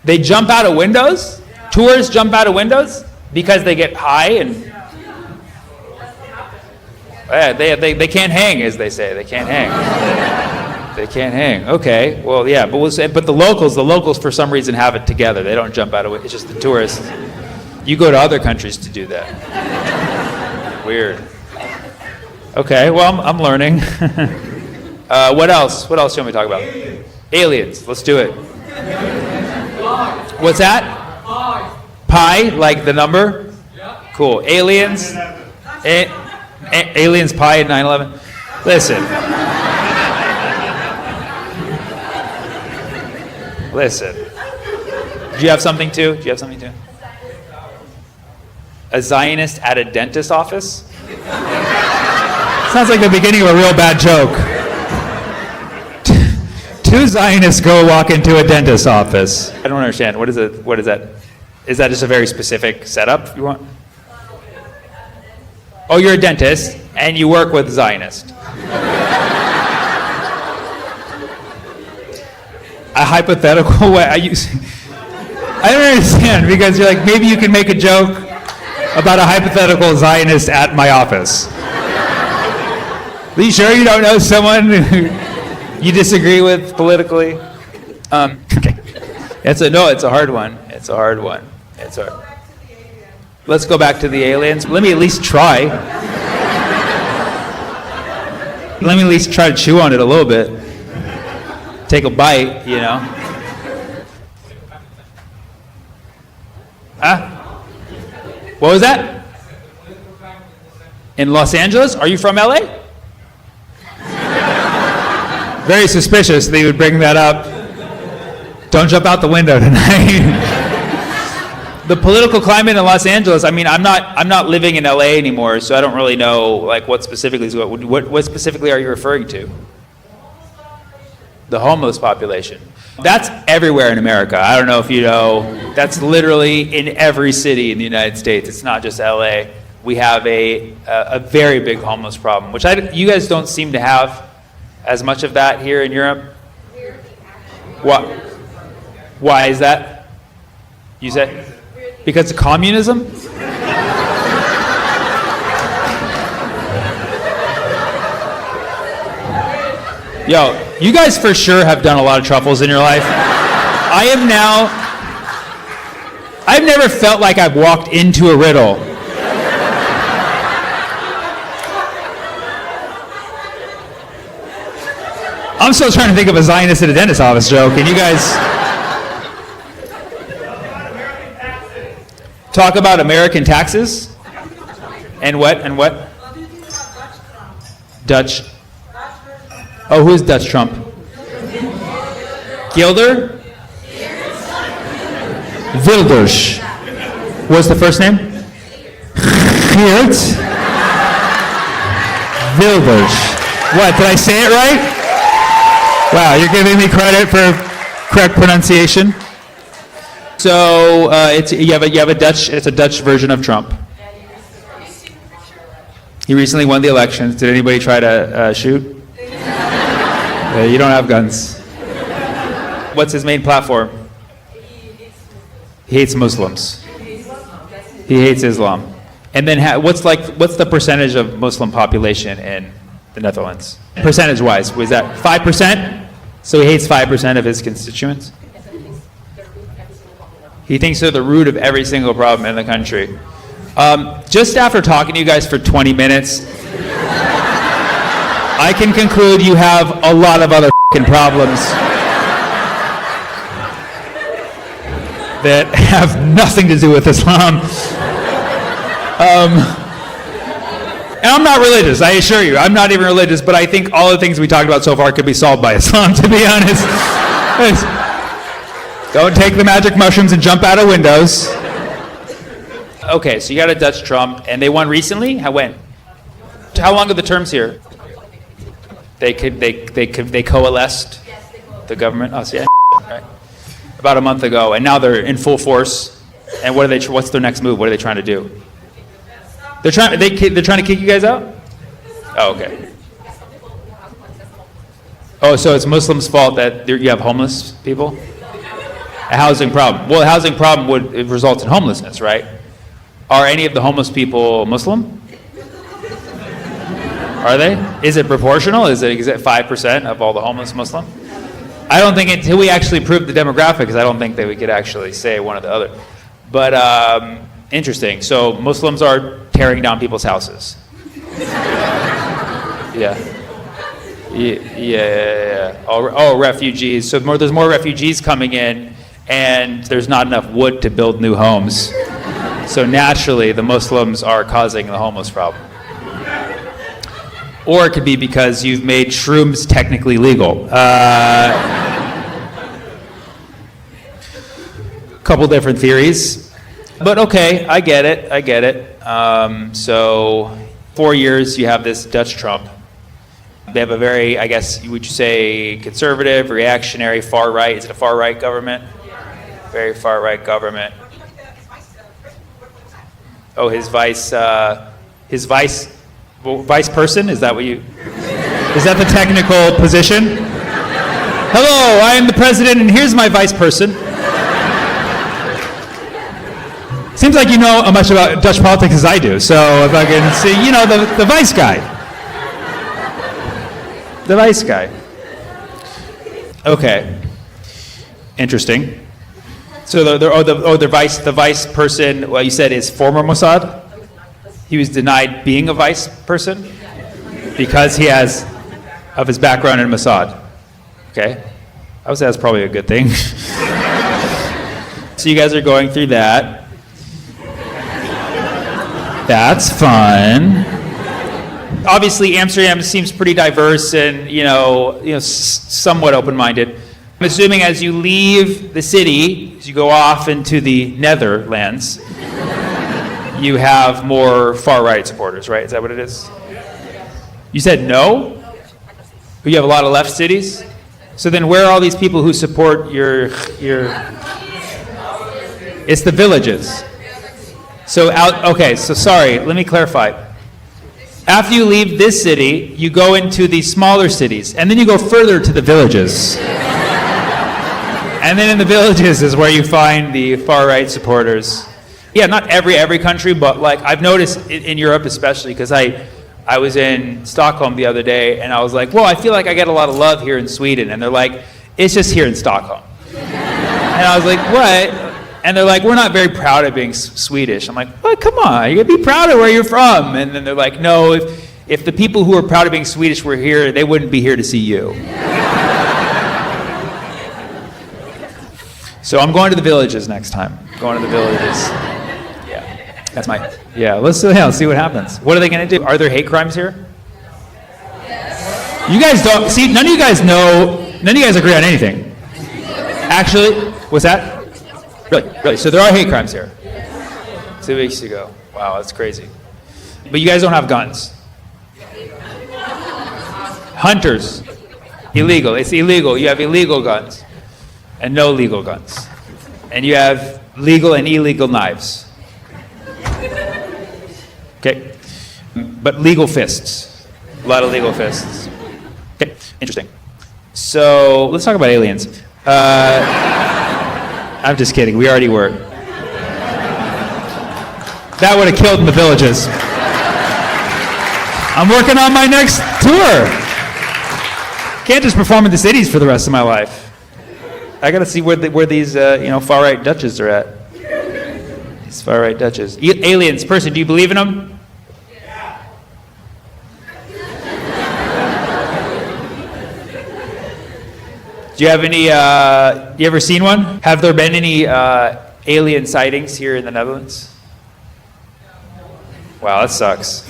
[SPEAKER 4] They jump out of windows? Tourists jump out of windows because they get high and they can't hang, as they say. They can't hang. They can't hang. Okay. Well, yeah, but the locals for some reason have it together. They don't jump out of windows. It's just the tourists. You go to other countries to do that. Weird. Okay. Well, I'm learning. What else? What else do you want me to talk about? Aliens. Let's do it. What's that? Pi, like the number? Cool. Aliens. Aliens, pi at 9/11. Listen. Do you have something too? A Zionist at a dentist office? Sounds like the beginning of a real bad joke. Two Zionists go walk into a dentist's office. I don't understand. What is that? Is that just a very specific setup you want? Oh, you're a dentist, and you work with Zionists. A hypothetical way? I don't understand, because you're like, maybe you can make a joke about a hypothetical Zionist at my office. Are you sure you don't know someone who you disagree with politically? Okay. It's a hard one. It's hard. Let's go back to the aliens. Let me at least try. Let me at least try to chew on it a little bit. Take a bite, you know. What was that? In Los Angeles? Are you from LA? Very suspicious they would bring that up. Don't jump out the window tonight. The political climate in Los Angeles, I mean, I'm not living in LA anymore, so I don't really know like what specifically are you referring to? The homeless population. That's everywhere in America. I don't know if you know, that's literally in every city in the United States. It's not just LA. We have a very big homeless problem, which you guys don't seem to have as much of that here in Europe. What? Why is that? You say? Because of communism? Yo, you guys for sure have done a lot of truffles in your life. I've never felt like I've walked into a riddle. I'm still trying to think of a Zionist at a dentist office joke, and you guys talk about American taxes? And what? Dutch. Oh, who's Dutch Trump? Gilder? Wilders. What's the first name? Geert Wilders. What, did I say it right? Wow, you're giving me credit for correct pronunciation. So you have a Dutch. It's a Dutch version of Trump. He recently won the elections. Did anybody try to shoot? You don't have guns. What's his main platform? He hates Muslims. He hates Islam. And then what's the percentage of Muslim population in The Netherlands. Percentage-wise, was that 5%? So he hates 5% of his constituents? He thinks they're the root of every single problem in the country. Just after talking to you guys for 20 minutes, I can conclude you have a lot of other problems that have nothing to do with Islam. And I'm not religious, I assure you. I'm not even religious, but I think all the things we talked about so far could be solved by Islam, to be honest. Don't take the magic mushrooms and jump out of windows. Okay, so you got a Dutch Trump, and they won recently? When? How long are the terms here? They coalesced the government. Oh, see, right? About a month ago, and now they're in full force. And what's their next move? What are they trying to do? They're trying to kick you guys out? Oh, okay. Oh, so it's Muslims' fault that you have homeless people? A housing problem. Well, a housing problem would result in homelessness, right? Are any of the homeless people Muslim? Are they? Is it proportional? Is it 5% of all the homeless Muslim? I don't think until we actually prove the demographics, I don't think that we could actually say one or the other. But interesting. So Muslims are tearing down people's houses. Yeah. Yeah. Oh, refugees. So there's more refugees coming in, and there's not enough wood to build new homes. So naturally, the Muslims are causing the homeless problem. Or it could be because you've made shrooms technically legal. Couple different theories. But okay, I get it. So 4 years, you have this Dutch Trump. They have a very, I guess, would you say, conservative, reactionary, far-right? Is it a far-right government? Very far-right government. Oh, his vice person? Is that the technical position? Hello, I am the president, and here's my vice person. Seems like you know as much about Dutch politics as I do, so if I can see, the vice guy. The vice guy. Okay. Interesting. So the vice person, well, you said is former Mossad? He was denied being a vice person because he has of his background in Mossad. Okay. I would say that's probably a good thing. So you guys are going through that. That's fun. Obviously, Amsterdam seems pretty diverse and, somewhat open-minded. I'm assuming as you leave the city, as you go off into the Netherlands, you have more far-right supporters, right? Is that what it is? You said no? You have a lot of left cities? So then where are all these people who support your... It's the villages. So sorry, let me clarify. After you leave this city, you go into the smaller cities, and then you go further to the villages. And then in the villages is where you find the far-right supporters. Yeah, not every country, but I've noticed in Europe especially, because I was in Stockholm the other day, and I was like, well, I feel like I get a lot of love here in Sweden. And they're like, it's just here in Stockholm. And I was like, what? And they're like, we're not very proud of being Swedish. I'm like, well, come on, you gotta be proud of where you're from. And then they're like, no, if the people who are proud of being Swedish were here, they wouldn't be here to see you. So I'm going to the villages next time. Going to the villages. Let's see what happens. What are they gonna do? Are there hate crimes here? You guys don't, see, none of you guys agree on anything. Actually, what's that? Really? So there are hate crimes here. 2 weeks ago. Wow, that's crazy. But you guys don't have guns. Hunters. Illegal. It's illegal. You have illegal guns and no legal guns. And you have legal and illegal knives. Okay? But legal fists. A lot of legal fists. Okay, interesting. So let's talk about aliens. I'm just kidding. We already were. That would have killed in the villages. I'm working on my next tour. Can't just perform in the cities for the rest of my life. I got to see where these far right Dutches are at. These far right Dutches. Aliens, person, do you believe in them? Do you have any? You ever seen one? Have there been any alien sightings here in the Netherlands? Wow, that sucks.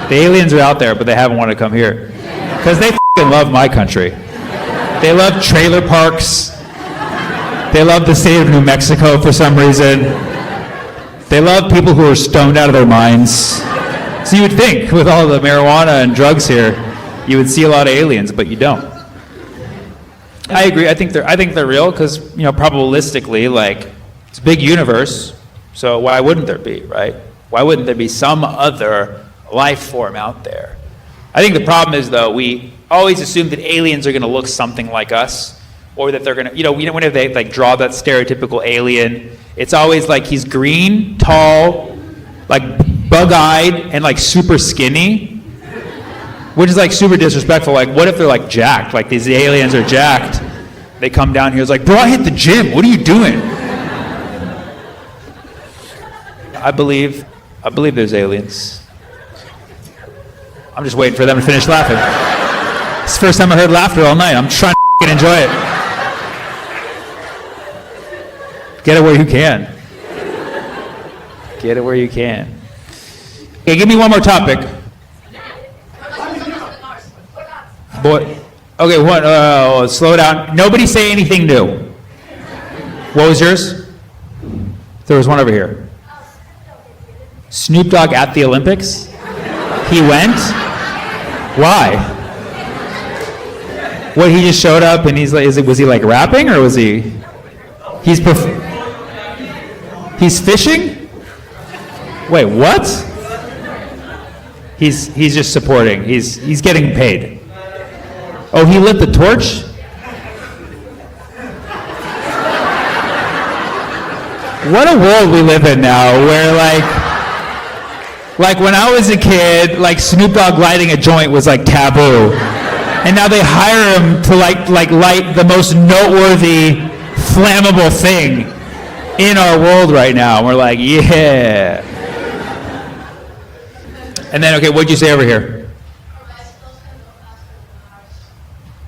[SPEAKER 4] The aliens are out there, but they haven't wanted to come here because they f***ing love my country. They love trailer parks. They love the state of New Mexico for some reason. They love people who are stoned out of their minds. So you would think, with all the marijuana and drugs here, you would see a lot of aliens, but you don't. I agree. I think they're real because, probabilistically, like, it's a big universe. So why wouldn't there be, right? Why wouldn't there be some other life form out there? I think the problem is, though, we always assume that aliens are going to look something like us, or that they're going to, whenever they like draw that stereotypical alien, it's always like he's green, tall, like bug-eyed, and like super skinny. Which is like super disrespectful. Like, what if they're like jacked? Like these aliens are jacked. They come down here, it's like, bro, I hit the gym. What are you doing? I believe there's aliens. I'm just waiting for them to finish laughing. It's the first time I heard laughter all night. I'm trying to enjoy it. Get it where you can. Get it where you can. Okay, give me one more topic. Boy, okay, what? Slow down. Nobody say anything new. What was yours? There was one over here. Snoop Dogg at the Olympics? He went? Why? What? He just showed up and he's like, was he like rapping or was he? He's fishing? Wait, what? He's just supporting. He's getting paid. Oh, he lit the torch? What a world we live in now, where like when I was a kid, like Snoop Dogg lighting a joint was like taboo. And now they hire him to like light the most noteworthy, flammable thing in our world right now. And we're like, yeah. And then, okay, what'd you say over here?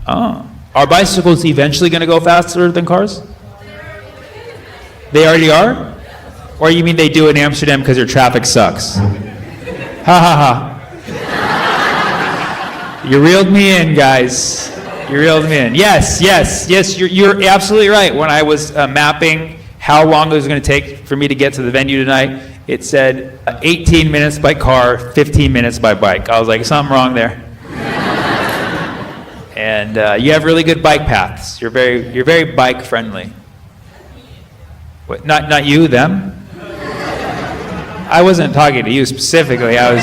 [SPEAKER 4] Oh. Are bicycles eventually going to go faster than cars? They already are? Or you mean they do in Amsterdam because your traffic sucks? Ha ha ha. You reeled me in, guys. You reeled me in. Yes, you're absolutely right. When I was mapping how long it was going to take for me to get to the venue tonight, it said 18 minutes by car, 15 minutes by bike. I was like, something wrong there. And you have really good bike paths. You're very bike friendly. What, not you, them? I wasn't talking to you specifically. I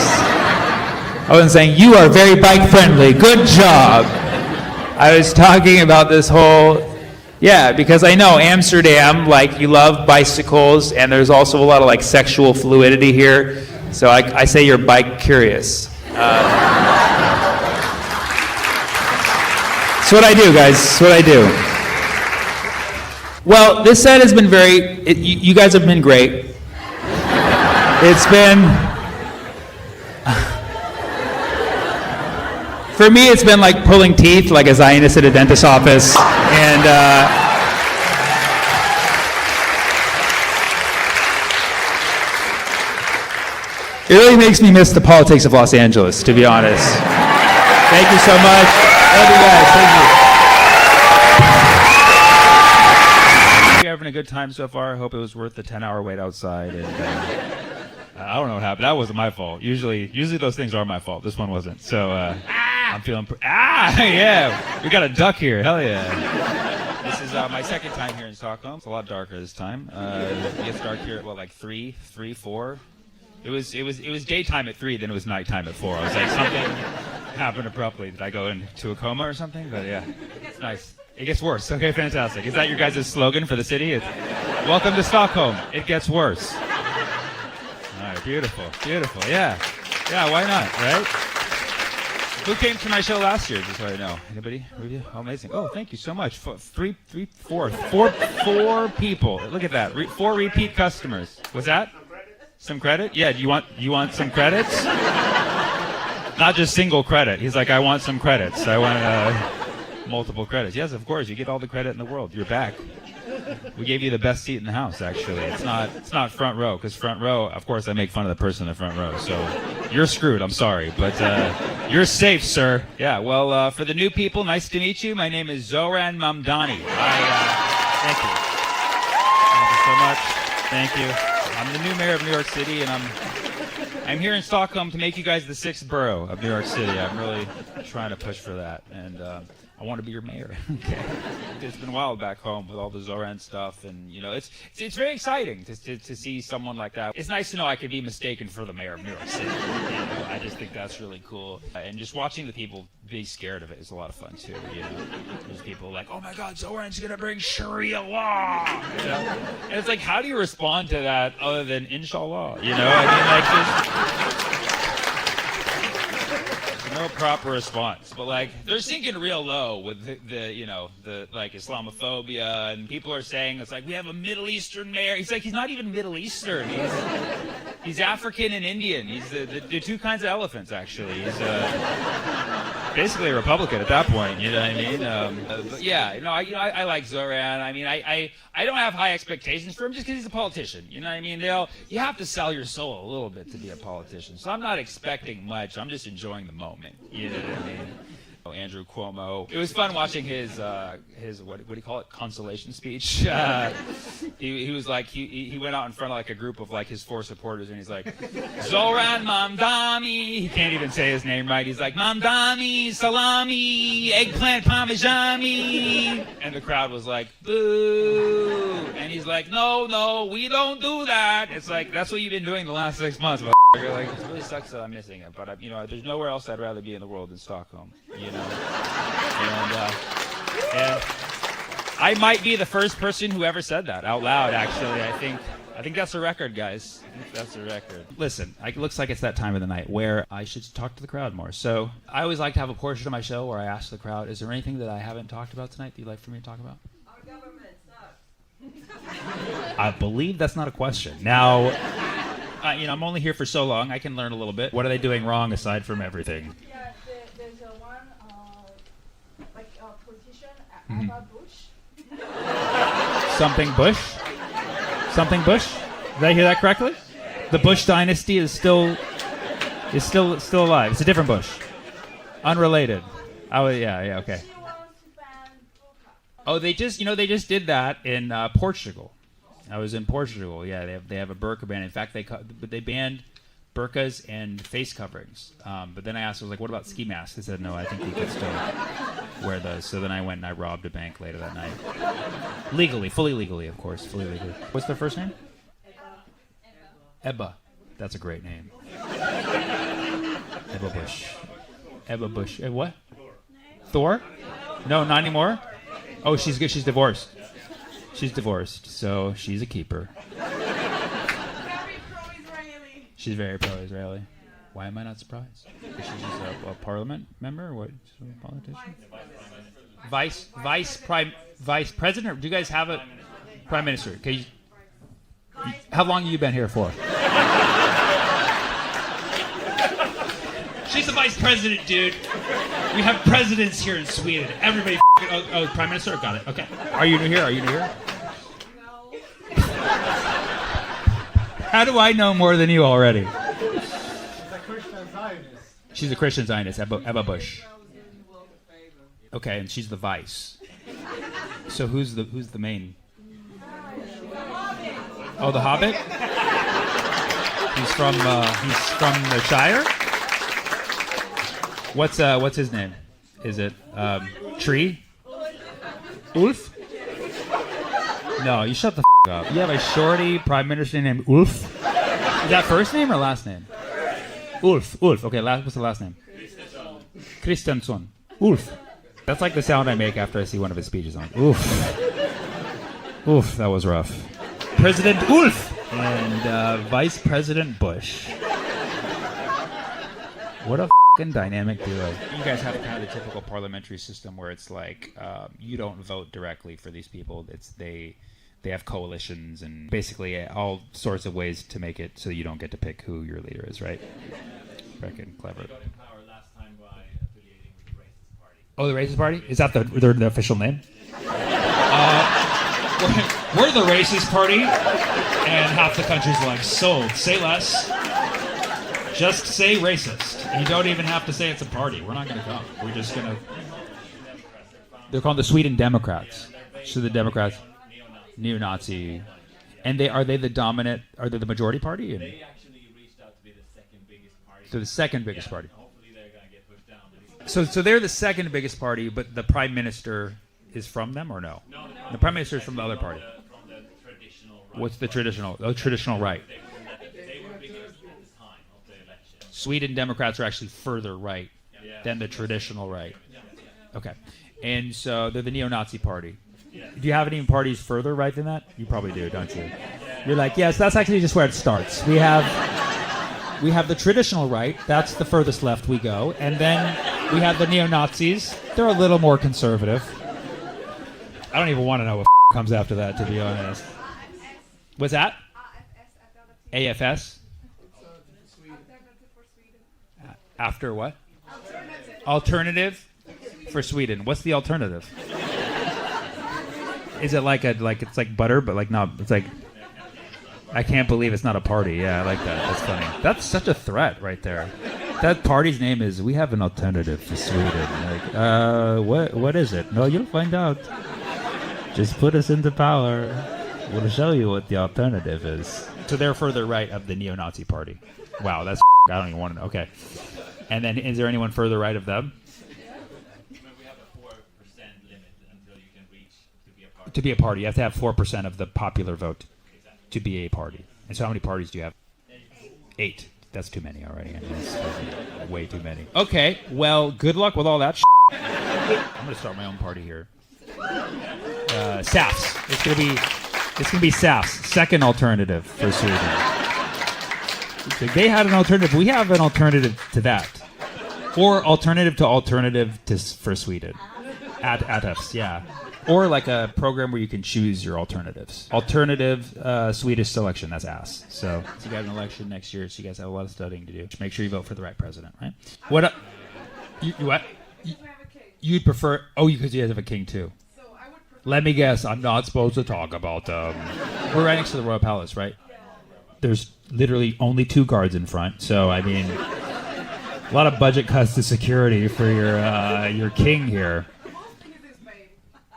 [SPEAKER 4] wasn't saying you are very bike friendly. Good job. I was talking about this whole, because I know Amsterdam, like, you love bicycles, and there's also a lot of like sexual fluidity here. So I say you're bike curious. That's what I do, guys. That's what I do. Well, this set has been you guys have been great. It's been, for me, it's been like pulling teeth, like a Zionist at a dentist's office. And it really makes me miss the politics of Los Angeles, to be honest. Thank you so much. Love you guys. Thank you. You're having a good time so far. I hope it was worth the 10-hour wait outside. And, I don't know what happened. That wasn't my fault. Usually those things are my fault. This one wasn't. So I'm feeling. Yeah. We got a duck here. Hell yeah. This is my second time here in Stockholm. It's a lot darker this time. It gets dark here at like 3, 4. It was daytime at 3, then it was nighttime at 4. I was like, something happened abruptly. Did I go into a coma or something? But yeah, it's nice. It gets worse. Okay, fantastic. Is that your guys' slogan for the city? It's, welcome to Stockholm. It gets worse. All right, beautiful. Yeah, why not, right? Who came to my show last year? Just so I know. Anybody? Oh, amazing. Oh, thank you so much. Four people. Look at that. 4 repeat customers. Was that? Some credit? Yeah. You want some credits? Not just single credit. He's like, I want some credits. I want multiple credits. Yes, of course. You get all the credit in the world. You're back. We gave you the best seat in the house, actually. It's not front row, because front row, of course, I make fun of the person in the front row. So you're screwed. I'm sorry, but you're safe, sir. Yeah. Well, for the new people, nice to meet you. My name is Zoran Mamdani. Thank you. Thank you so much. Thank you. I'm the new mayor of New York City, and I'm here in Stockholm to make you guys the 6th borough of New York City. I'm really trying to push for that, and I want to be your mayor. Okay. It's been wild back home with all the Zoran stuff, and it's very exciting to see someone like that. It's nice to know I could be mistaken for the mayor of New York City. I just think that's really cool, and just watching the people be scared of it is a lot of fun too. There's people like, oh my God, Zoran's gonna bring Sharia law. And it's like, how do you respond to that other than Inshallah? No proper response, but like they're sinking real low with the like Islamophobia, and people are saying it's like we have a Middle Eastern mayor. He's like, he's not even Middle Eastern. He's African and Indian. He's the 2 kinds of elephants, actually. He's basically a Republican at that point. You know what I mean? But yeah, I like Zoran. I mean, I don't have high expectations for him just because he's a politician. You know what I mean? You have to sell your soul a little bit to be a politician. So I'm not expecting much. I'm just enjoying the moment. You know what I mean? Andrew Cuomo. It was fun watching his what do you call it? Consolation speech. He was like he went out in front of like a group of like his 4 supporters, and he's like, Zoran Mamdani. He can't even say his name right. He's like, Mamdani, salami, eggplant parmesan. And the crowd was like, boo. And he's like, no, we don't do that. It's like, that's what you've been doing the last 6 months. You're like, it really sucks that I'm missing it, but there's nowhere else I'd rather be in the world than Stockholm. And I might be the first person who ever said that out loud. Actually, I think that's a record, guys. I think that's a record. Listen, it looks like it's that time of the night where I should talk to the crowd more. So I always like to have a portion of my show where I ask the crowd, is there anything that I haven't talked about tonight that you'd like for me to talk about?
[SPEAKER 6] Our government sucks.
[SPEAKER 4] I believe that's not a question. Now, I'm only here for so long. I can learn a little bit. What are they doing wrong aside from everything?
[SPEAKER 6] Yeah, there's one politician, Abba Bush.
[SPEAKER 4] Something Bush? Something Bush? Did I hear that correctly? The Bush dynasty is still alive. It's a different Bush. Unrelated. Oh yeah, okay.
[SPEAKER 6] She wants to ban burqa.
[SPEAKER 4] Oh, they just did that in Portugal. I was in Portugal. Yeah, they have a burqa ban. In fact, they banned burqas and face coverings. But then I asked, I was like, what about ski masks? They said, no, I think you could still wear those. So then I went and I robbed a bank later that night. Legally, fully legally, of course, fully legally. What's their first name? Ebba. That's a great name. Ebba Bush. Ebba Bush. What? Thor? No, not anymore? Oh, she's good. She's divorced. She's divorced, so she's a keeper.
[SPEAKER 6] Very pro-Israeli.
[SPEAKER 4] She's very pro-Israeli. Why am I not surprised? Is she just a parliament member or what? She's a politician? Vice president? Do you guys have a prime minister? Okay. How long have you been here for?
[SPEAKER 7] She's the vice president, dude. We have presidents here in Sweden. Everybody prime minister? Got it. Okay.
[SPEAKER 4] Are you new here?
[SPEAKER 6] No.
[SPEAKER 4] How do I know more than you already?
[SPEAKER 8] She's a Christian Zionist.
[SPEAKER 4] She's a Christian Zionist, Ebba Bush. Okay, and she's the vice. So who's the main? Oh, the Hobbit? He's from the Shire? What's his name? Is it Tree? Ulf? No, you shut the up. You have a shorty prime minister named Ulf? Is that first name or last name? Ulf. Okay, what's the last name? Kristiansson. Ulf. That's like the sound I make after I see one of his speeches on. Oof, that was rough. President Ulf and Vice President Bush. What a fucking dynamic duo. You guys have kind of the typical parliamentary system where it's like you don't vote directly for these people. They have coalitions and basically all sorts of ways to make it so you don't get to pick who your leader is, right? Freaking clever. Oh, the Racist Party? Is that the official name?
[SPEAKER 7] We're the racist party, and half the country's like, sold. Say less. Just say racist. You don't even have to say it's a party. We're not going to come. We're just going to...
[SPEAKER 4] They're called the Sweden Democrats. So the Democrats, neo-Nazi, and are they the dominant? Are they the majority party? And
[SPEAKER 5] They actually reached out to be the second biggest party.
[SPEAKER 4] they're the second biggest party.
[SPEAKER 5] Hopefully they're going to get pushed down.
[SPEAKER 4] So they're the second biggest party, but the prime minister is from them or no?
[SPEAKER 5] No,
[SPEAKER 4] The prime minister is from the other party.
[SPEAKER 5] from the traditional right.
[SPEAKER 4] What's the traditional? Oh, traditional right.
[SPEAKER 5] They were biggest at the time of the election.
[SPEAKER 4] Sweden Democrats are actually further right than the traditional right. Okay. And so they're the neo-Nazi party. Do you have any parties further right than that? You probably do, don't you? You're like, yes, that's actually just where it starts. We have the traditional right. That's the furthest left we go. And then we have the neo-Nazis. They're a little more conservative. I don't even want to know what comes after that, to be honest. What's that? AFS? After what? Alternative for Sweden. What's the alternative? Is it like it's like butter, but like not? It's like I can't believe it's not a party. Yeah, I like that. That's funny. That's such a threat right there. That party's name is "We Have an Alternative for Sweden." Like, what is it? No, you'll find out. Just put us into power. We'll show you what the alternative is. So they're further right of the neo-Nazi party. Wow, that's I don't even want to know. Okay. And then is there anyone further right of them?
[SPEAKER 5] We have a 4% limit until you can reach to be a party.
[SPEAKER 4] To be a party, you have to have 4% of the popular vote to be a party. And so how many parties do you have? 8. That's too many already. I mean, that's way too many. Okay, well, good luck with all that I'm going to start my own party here. SAFs. It's gonna be SAFs. Second alternative for Sweden. They had an alternative. We have an alternative to that. Or alternative for Sweden. ATFs, yeah. Or like a program where you can choose your alternatives. Alternative Swedish selection, that's ass. So you got an election next year, so you guys have a lot of studying to do. Just make sure you vote for the right president, right? What? You what? You'd prefer? Oh, because you guys have a king too. Let me guess. I'm not supposed to talk about them. We're right next to the Royal Palace, right? There's literally only 2 guards in front, so I mean, a lot of budget cuts to security for your king here.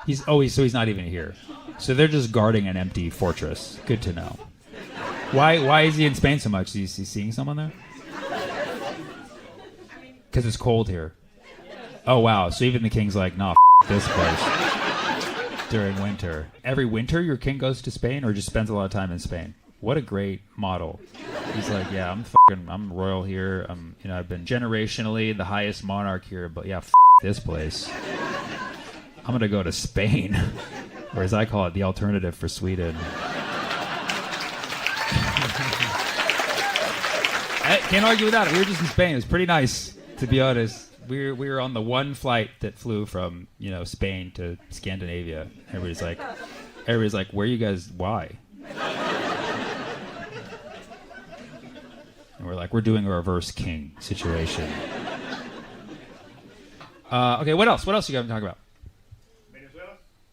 [SPEAKER 4] He's not even here. So they're just guarding an empty fortress. Good to know. Why is he in Spain so much? Is he seeing someone there? Because it's cold here. Oh wow. So even the king's like, nah, this place. During winter. Every winter your king goes to Spain or just spends a lot of time in Spain? What a great model. He's like, yeah, I'm royal here. I've been generationally the highest monarch here, but yeah, this place. I'm going to go to Spain. Or as I call it, the alternative for Sweden. I can't argue with that. We were just in Spain. It was pretty nice, to be honest. We were on the one flight that flew from Spain to Scandinavia. Everybody's like, where are you guys? Why? And we're like, we're doing a reverse king situation. Okay, what else? What else you guys talk about?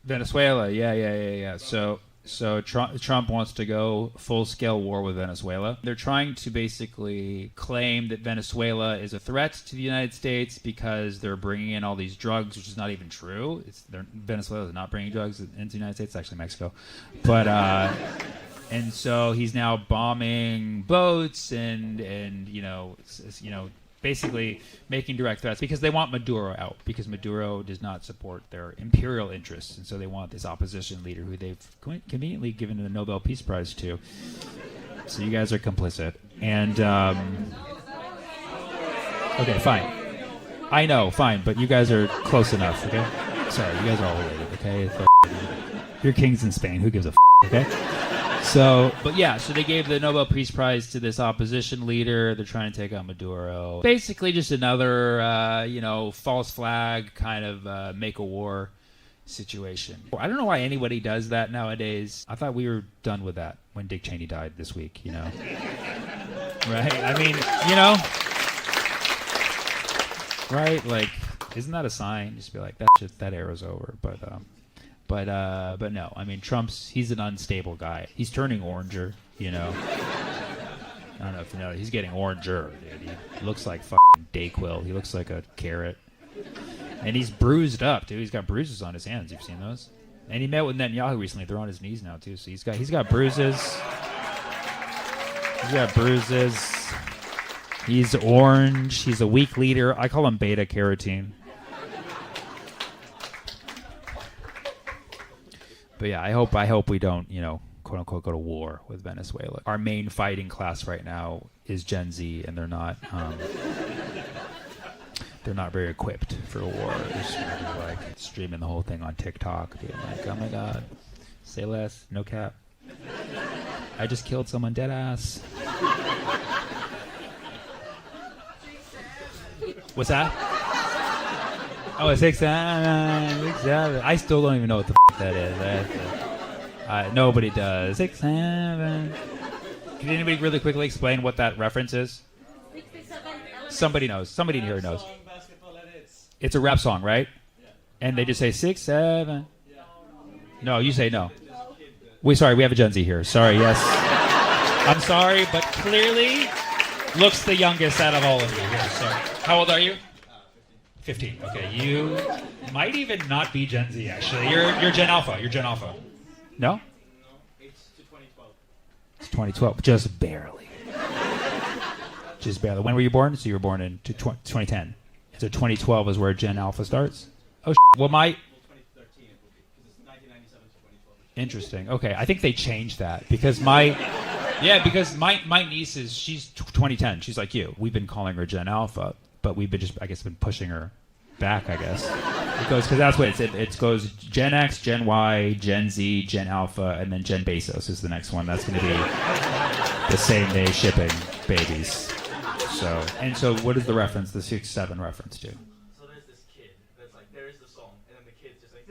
[SPEAKER 4] Venezuela. Yeah. So Trump wants to go full-scale war with Venezuela. They're trying to basically claim that Venezuela is a threat to the United States because they're bringing in all these drugs, which is not even true. Venezuela is not bringing drugs into the United States. It's actually Mexico. But and so he's now bombing boats and basically making direct threats because they want Maduro out, because Maduro does not support their imperial interests, and so they want this opposition leader who they've conveniently given the Nobel Peace Prize to. So you guys are complicit. And okay, fine. I know, fine, but you guys are close enough, okay? Sorry, you guys are all related, okay? Your king's in Spain. Who gives a okay? So, but yeah, so they gave the Nobel Peace Prize to this opposition leader. They're trying to take out Maduro. Basically, just another, false flag kind of make a war situation. I don't know why anybody does that nowadays. I thought we were done with that when Dick Cheney died this week, Right? I mean, right? Like, isn't that a sign? Just be like, that era's over. But no. I mean, he's an unstable guy. He's turning oranger, I don't know if you know. He's getting oranger, dude. He looks like fucking Dayquil. He looks like a carrot. And he's bruised up, dude. He's got bruises on his hands. You've seen those? And he met with Netanyahu recently. They're on his knees now, too. So he's got bruises. He's got bruises. He's orange. He's a weak leader. I call him beta carotene. But yeah, I hope we don't, quote unquote, go to war with Venezuela. Our main fighting class right now is Gen Z, and they're not very equipped for a war. They're just gonna be like streaming the whole thing on TikTok, being like, "Oh my God, say less, no cap. I just killed someone, dead ass." What's that? Oh, it's 6-7. I still don't even know what the that is. Nobody does. 6-7. Can anybody really quickly explain what that reference is? Somebody knows. Somebody in here knows. It's a rap song, right? And they just say 6-7. No, you say no. Sorry, we have a Gen Z here. Sorry, yes. I'm sorry, but clearly looks the youngest out of all of you here. So, how old are you? 15. Okay, you might even not be Gen Z, actually. You're Gen Alpha. You're Gen Alpha. No?
[SPEAKER 5] It's to 2012.
[SPEAKER 4] It's 2012. Just barely. Just barely. When were you born? So you were born in 2010. So 2012 is where Gen Alpha starts? Oh, well,
[SPEAKER 5] 2013 it will be, because it's 1997 to 2012.
[SPEAKER 4] Interesting. Okay, I think they changed that because my niece she's 2010. She's like you. We've been calling her Gen Alpha, but we've been pushing her back, I guess. Because that's what it goes Gen X, Gen Y, Gen Z, Gen Alpha, and then Gen Bezos is the next one. That's going to be the same day shipping babies. So what is the reference, the 6-7 reference to?
[SPEAKER 5] So there's this kid that's like, there is the song, and then the kid's just like,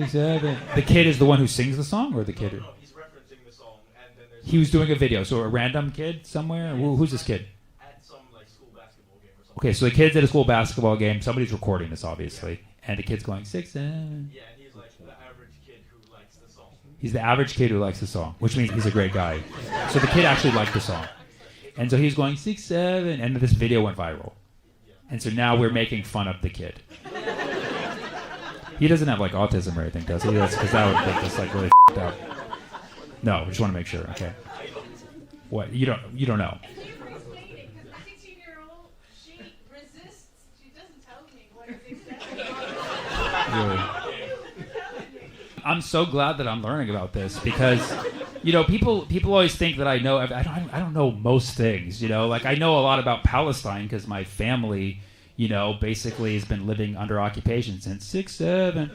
[SPEAKER 4] 6-7. The kid is the one who sings the song, or the kid?
[SPEAKER 5] No, he's referencing the song, and then there's...
[SPEAKER 4] He was doing a video, so a random kid somewhere? Who's this kid?
[SPEAKER 5] At some, school basketball game or something.
[SPEAKER 4] Okay, so the kid's at a school basketball game. Somebody's recording this, obviously. And the kid's going, 6-7.
[SPEAKER 5] Yeah, and he's like the average kid who likes the song.
[SPEAKER 4] He's the average kid who likes the song, which means he's a great guy. So the kid actually liked the song. And so he's going 6-7, and this video went viral. And so now we're making fun of the kid. He doesn't have autism or anything, does he? Because that would make this really f***ed up. No, I just want to make sure. Okay. What? You don't know.
[SPEAKER 6] And you were explaining, because the 16-year-old, she resists. She doesn't tell me what is exactly.
[SPEAKER 4] Really? I'm so glad that I'm learning about this because, people always think that I know. I don't know most things. I know a lot about Palestine because my family, basically has been living under occupation since 6-7.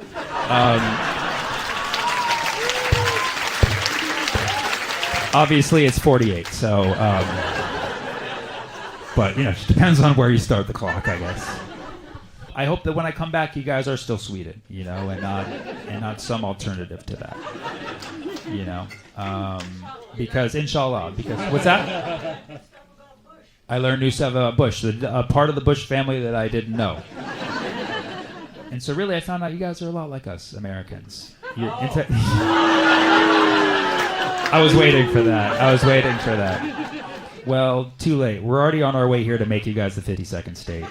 [SPEAKER 4] Obviously, it's 48. So, but it depends on where you start the clock, I guess. I hope that when I come back, you guys are still Sweden, and not some alternative to that, because inshallah, what's that? I learned new stuff about Bush, a part of the Bush family that I didn't know, and so really I found out you guys are a lot like us Americans. I was waiting for that. Well, too late. We're already on our way here to make you guys the 52nd state.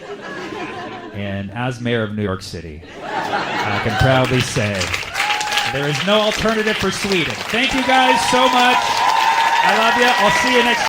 [SPEAKER 4] And as mayor of New York City, I can proudly say there is no alternative for Sweden. Thank you guys so much. I love you. I'll see you next